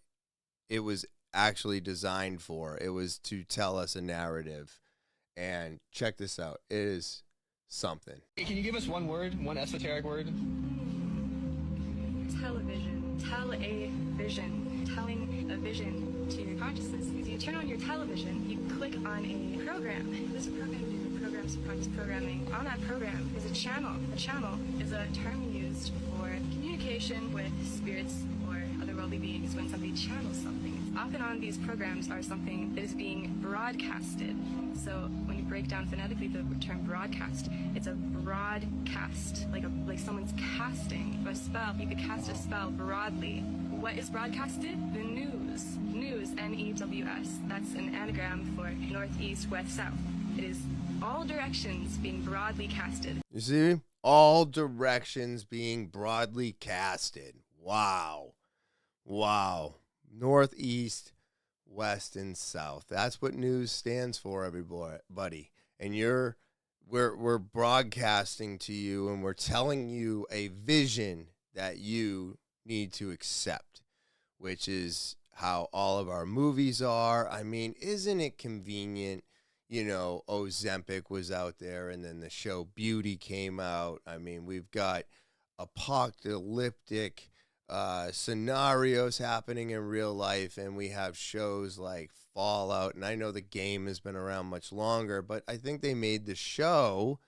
it was actually designed for. It was to tell us a narrative. And check this out. It is something. Can you give us one word, one esoteric word? television, tell a vision, telling a vision to your consciousness. If you turn on your television, you click on a program. There's a program to do programs to practice programming. On that program is a channel. A channel is a term used for communication with spirits or otherworldly beings when somebody channels something. Often on these programs are something that is being broadcasted. So when you break down phonetically the term broadcast, it's a broadcast, like someone's casting a spell. You could cast a spell broadly. What is broadcasted? The news. News, N-E-W-S. That's an anagram for northeast, west, south. It is all directions being broadly casted. You see? All directions being broadly casted. Wow. Wow. Northeast, west, and south. That's what news stands for, everybody. And we're broadcasting to you, and we're telling you a vision that you need to accept, which is how all of our movies are. I mean, isn't it convenient? You know, Ozempic was out there, and then the show Beauty came out. I mean, we've got apocalyptic scenarios happening in real life, and we have shows like Fallout, and I know the game has been around much longer, but I think they made the show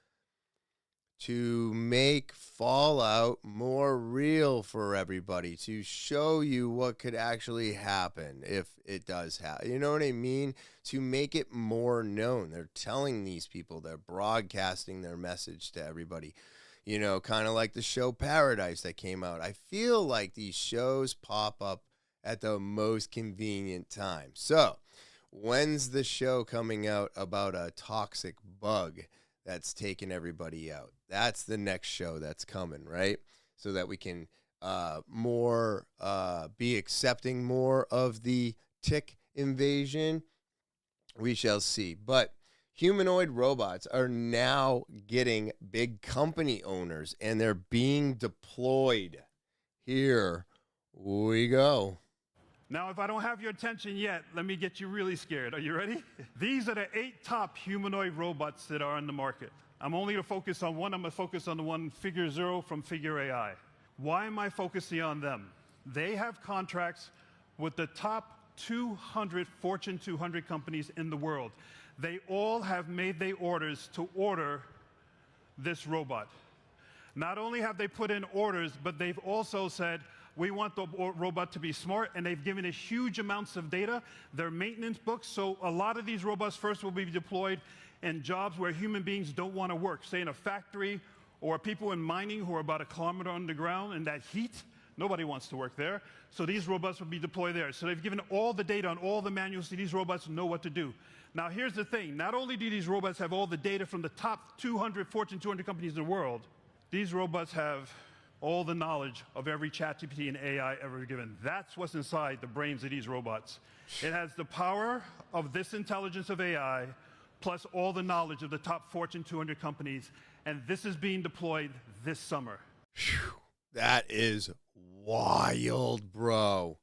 to make Fallout more real for everybody, to show you what could actually happen if it does happen. You know what I mean? To make it more known. They're telling these people, they're broadcasting their message to everybody. You know, kind of like the show Paradise that came out. I feel like these shows pop up at the most convenient time. So, when's the show coming out about a toxic bug that's taking everybody out? That's the next show that's coming, right? So that we can be accepting more of the tick invasion. We shall see. But humanoid robots are now getting big company owners, and they're being deployed. Here we go. Now, if I don't have your attention yet, let me get you really scared. Are you ready? These are the 8 top humanoid robots that are on the market. I'm only going to focus on one. I'm going to focus on the one Figure 0 from Figure AI. Why am I focusing on them? They have contracts with the top 200 Fortune 200 companies in the world. They all have made their orders to order this robot. Not only have they put in orders, but they've also said, we want the robot to be smart, and they've given it huge amounts of data. Their maintenance books, so a lot of these robots first will be deployed in jobs where human beings don't want to work, say in a factory, or people in mining who are about 1 kilometer underground in that heat. Nobody wants to work there. So these robots will be deployed there. So they've given all the data on all the manuals so these robots know what to do. Now here's the thing. Not only do these robots have all the data from the top 200 Fortune 200 companies in the world, these robots have all the knowledge of every ChatGPT and AI ever given. That's what's inside the brains of these robots. It has the power of this intelligence of AI, plus all the knowledge of the top Fortune 200 companies, and this is being deployed this summer. That is wild, bro.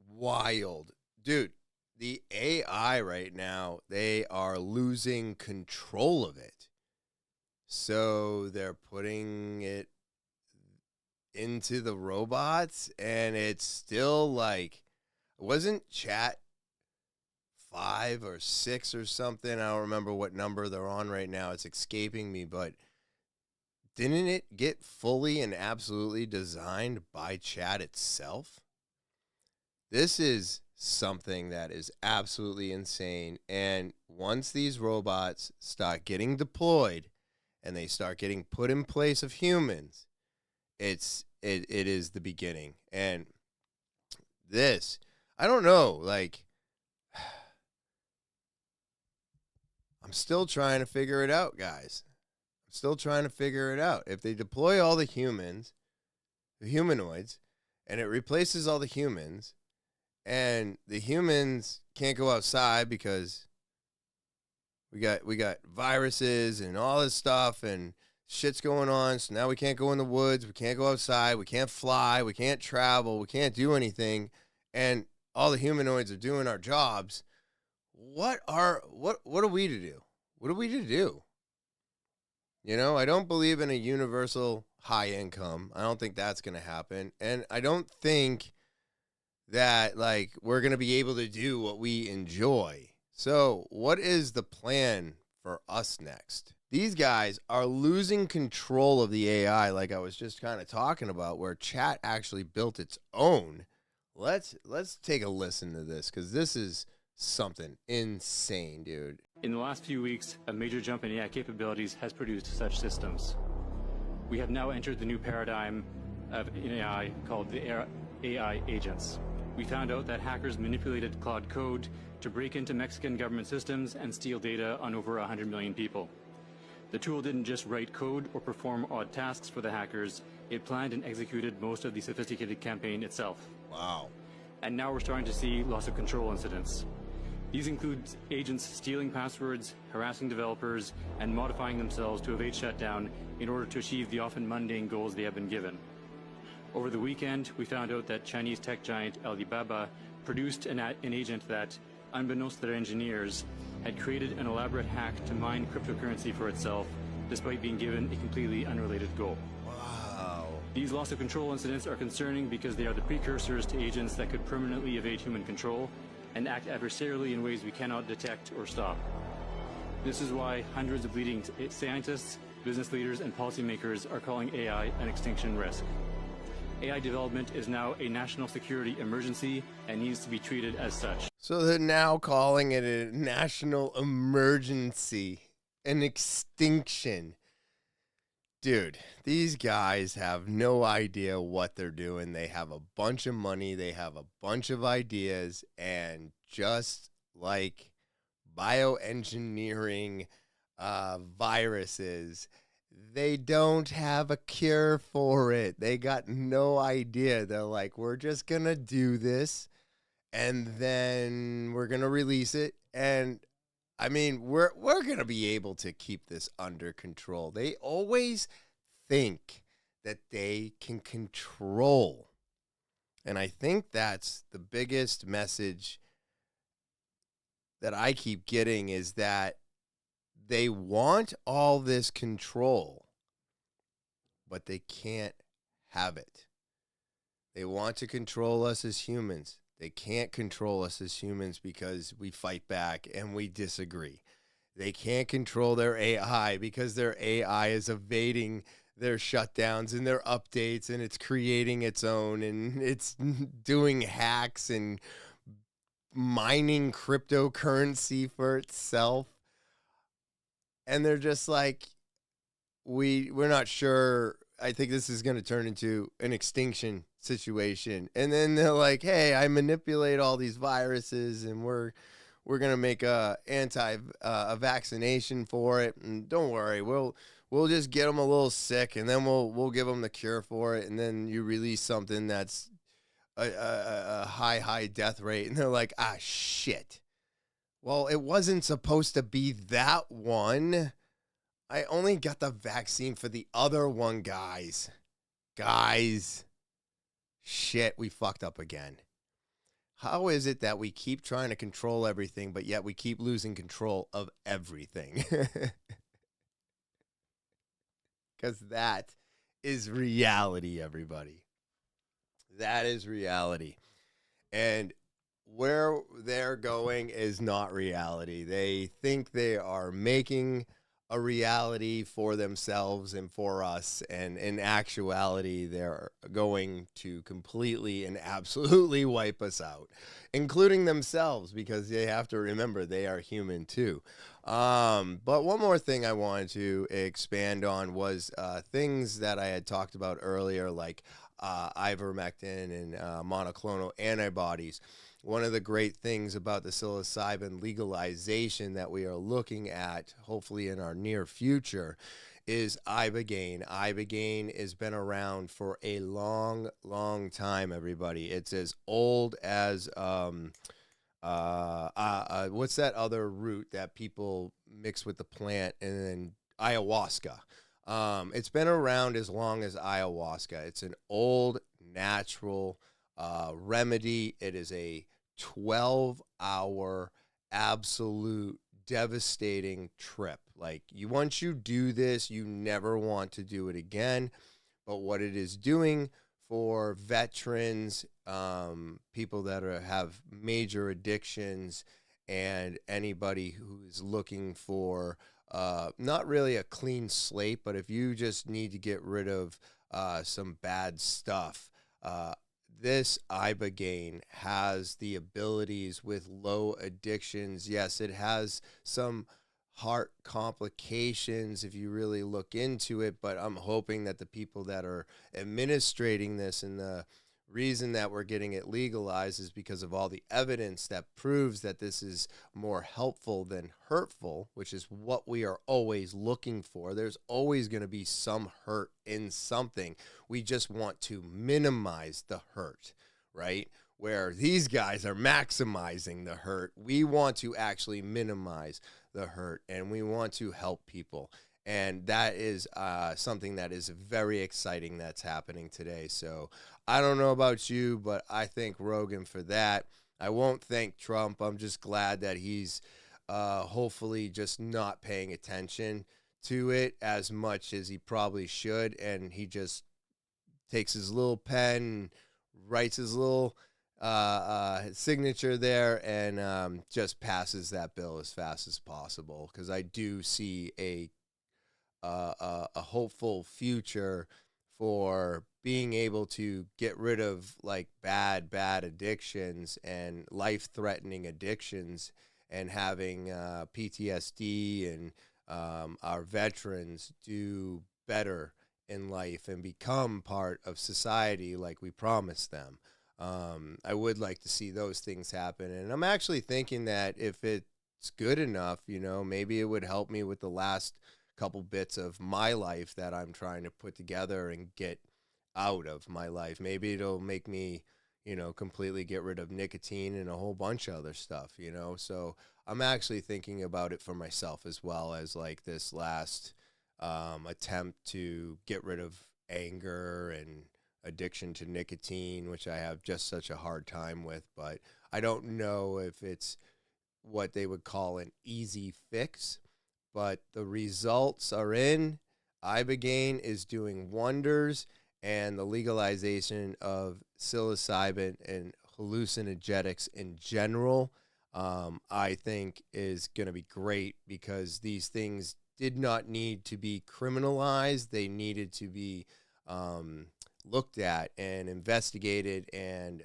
Wild. Dude, the AI right now, they are losing control of it. So they're putting it into the robots, and it's still like, wasn't Chat 5 or 6 or something? I don't remember what number they're on right now. It's escaping me, but didn't it get fully and absolutely designed by Chat itself? This is something that is absolutely insane. And once these robots start getting deployed and they start getting put in place of humans, it is the beginning. And this, I don't know, like, I'm still trying to figure it out, guys. I'm still trying to figure it out. If they deploy all the humans, the humanoids, and it replaces all the humans, and the humans can't go outside because we got viruses and all this stuff and shit's going on, so now we can't go in the woods, we can't go outside, we can't fly, we can't travel, we can't do anything, and all the humanoids are doing our jobs. What are we to do? What are we to do? You know, I don't believe in a universal high income. I don't think that's going to happen. And I don't think that, like, we're going to be able to do what we enjoy. So what is the plan for us next? These guys are losing control of the AI, like I was just kind of talking about, where chat actually built its own. Let's take a listen to this, because this is something insane, dude. In the last few weeks, a major jump in AI capabilities has produced such systems. We have now entered the new paradigm of AI called the AI agents. We found out that hackers manipulated Claude Code to break into Mexican government systems and steal data on over 100 million people. The tool didn't just write code or perform odd tasks for the hackers, it planned and executed most of the sophisticated campaign itself. Wow. And now we're starting to see loss of control incidents. These include agents stealing passwords, harassing developers, and modifying themselves to evade shutdown in order to achieve the often mundane goals they have been given. Over the weekend, we found out that Chinese tech giant Alibaba produced an agent that, unbeknownst to their engineers, had created an elaborate hack to mine cryptocurrency for itself, despite being given a completely unrelated goal. Wow. These loss of control incidents are concerning because they are the precursors to agents that could permanently evade human control and act adversarially in ways we cannot detect or stop. This is why hundreds of leading scientists, business leaders, and policymakers are calling AI an extinction risk. AI development is now a national security emergency and needs to be treated as such. So they're now calling it a national emergency, an extinction. Dude, these guys have no idea what they're doing. They have a bunch of money, they have a bunch of ideas, and just like bioengineering viruses, they don't have a cure for it. They got no idea. They're like, we're just going to do this, and then we're going to release it. And, I mean, we're going to be able to keep this under control. They always think that they can control. And I think that's the biggest message that I keep getting, is that they want all this control, but they can't have it. They want to control us as humans. They can't control us as humans because we fight back and we disagree. They can't control their AI because their AI is evading their shutdowns and their updates, and it's creating its own, and it's doing hacks and mining cryptocurrency for itself. And they're just like, we're not sure. I think this is going to turn into an extinction situation. And then they're like, hey, I manipulate all these viruses, and we're going to make a vaccination for it. And don't worry, we'll just get them a little sick, and then we'll give them the cure for it. And then you release something that's a high death rate. And they're like, ah, shit. Well, it wasn't supposed to be that one. I only got the vaccine for the other one, guys. Shit, we fucked up again. How is it that we keep trying to control everything, but yet we keep losing control of everything? Because that is reality, everybody. That is reality. And where they're going is not reality. They think they are making a reality for themselves and for us, and in actuality, they're going to completely and absolutely wipe us out, including themselves, because they have to remember they are human too. But one more thing I wanted to expand on was things that I had talked about earlier, like ivermectin and monoclonal antibodies. One of the great things about the psilocybin legalization that we are looking at, hopefully in our near future, is ibogaine. Ibogaine has been around for a long, long time, everybody. It's as old as, what's that other root that people mix with the plant, and then ayahuasca. It's been around as long as ayahuasca. It's an old, natural remedy. It is a 12-hour absolute devastating trip. Like, once you do this, you never want to do it again. but what it is doing for veterans, people that have major addictions, and anybody who is looking for not really a clean slate, but if you just need to get rid of some bad stuff, this ibogaine has the abilities with low addictions. Yes, it has some heart complications if you really look into it, but I'm hoping that the people that are administrating this, and the reason that we're getting it legalized is because of all the evidence that proves that this is more helpful than hurtful, which is what we are always looking for. There's always going to be some hurt in something. We just want to minimize the hurt, right? Where these guys are maximizing the hurt, we want to actually minimize the hurt, and we want to help people. And that is something that is very exciting that's happening today. So I don't know about you, but I thank Rogan for that. I won't thank Trump. I'm just glad that he's hopefully just not paying attention to it as much as he probably should. And he just takes his little pen, writes his little signature there, and just passes that bill as fast as possible, because I do see a hopeful future for being able to get rid of like bad addictions and life-threatening addictions, and having PTSD and our veterans do better in life and become part of society like we promised them. I would like to see those things happen, and I'm actually thinking that if it's good enough, maybe it would help me with the last couple bits of my life that I'm trying to put together and get out of my life. Maybe it'll make me, completely get rid of nicotine and a whole bunch of other stuff, So I'm actually thinking about it for myself, as well as like this last attempt to get rid of anger and addiction to nicotine, which I have just such a hard time with. But I don't know if it's what they would call an easy fix, but the results are in. Ibogaine is doing wonders, and the legalization of psilocybin and hallucinogenics in general, I think is going to be great, because these things did not need to be criminalized. They needed to be looked at and investigated, and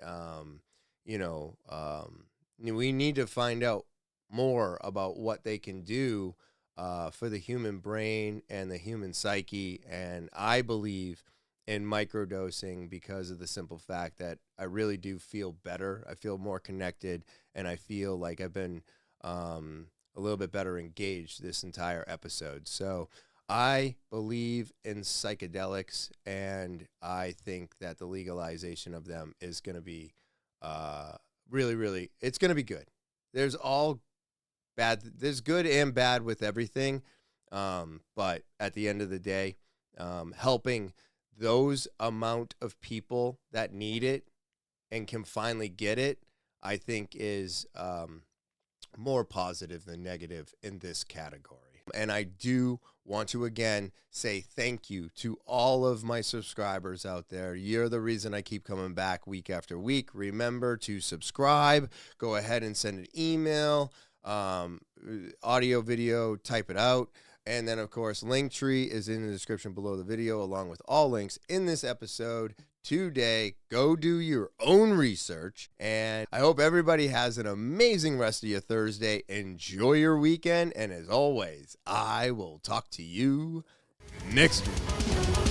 we need to find out more about what they can do for the human brain and the human psyche. And I believe in microdosing because of the simple fact that I really do feel better. I feel more connected, and I feel like I've been a little bit better engaged this entire episode. So I believe in psychedelics, and I think that the legalization of them is going to be really, it's going to be good. There's all bad. There's good and bad with everything. But at the end of the day, helping those amount of people that need it and can finally get it, I think is more positive than negative in this category. And I do want to again say thank you to all of my subscribers out there. You're the reason I keep coming back week after week. Remember to subscribe. Go ahead and send an email, audio, video, type it out. And then, of course, Linktree is in the description below the video, along with all links in this episode today. Go do your own research. And I hope everybody has an amazing rest of your Thursday. Enjoy your weekend. And as always, I will talk to you next week.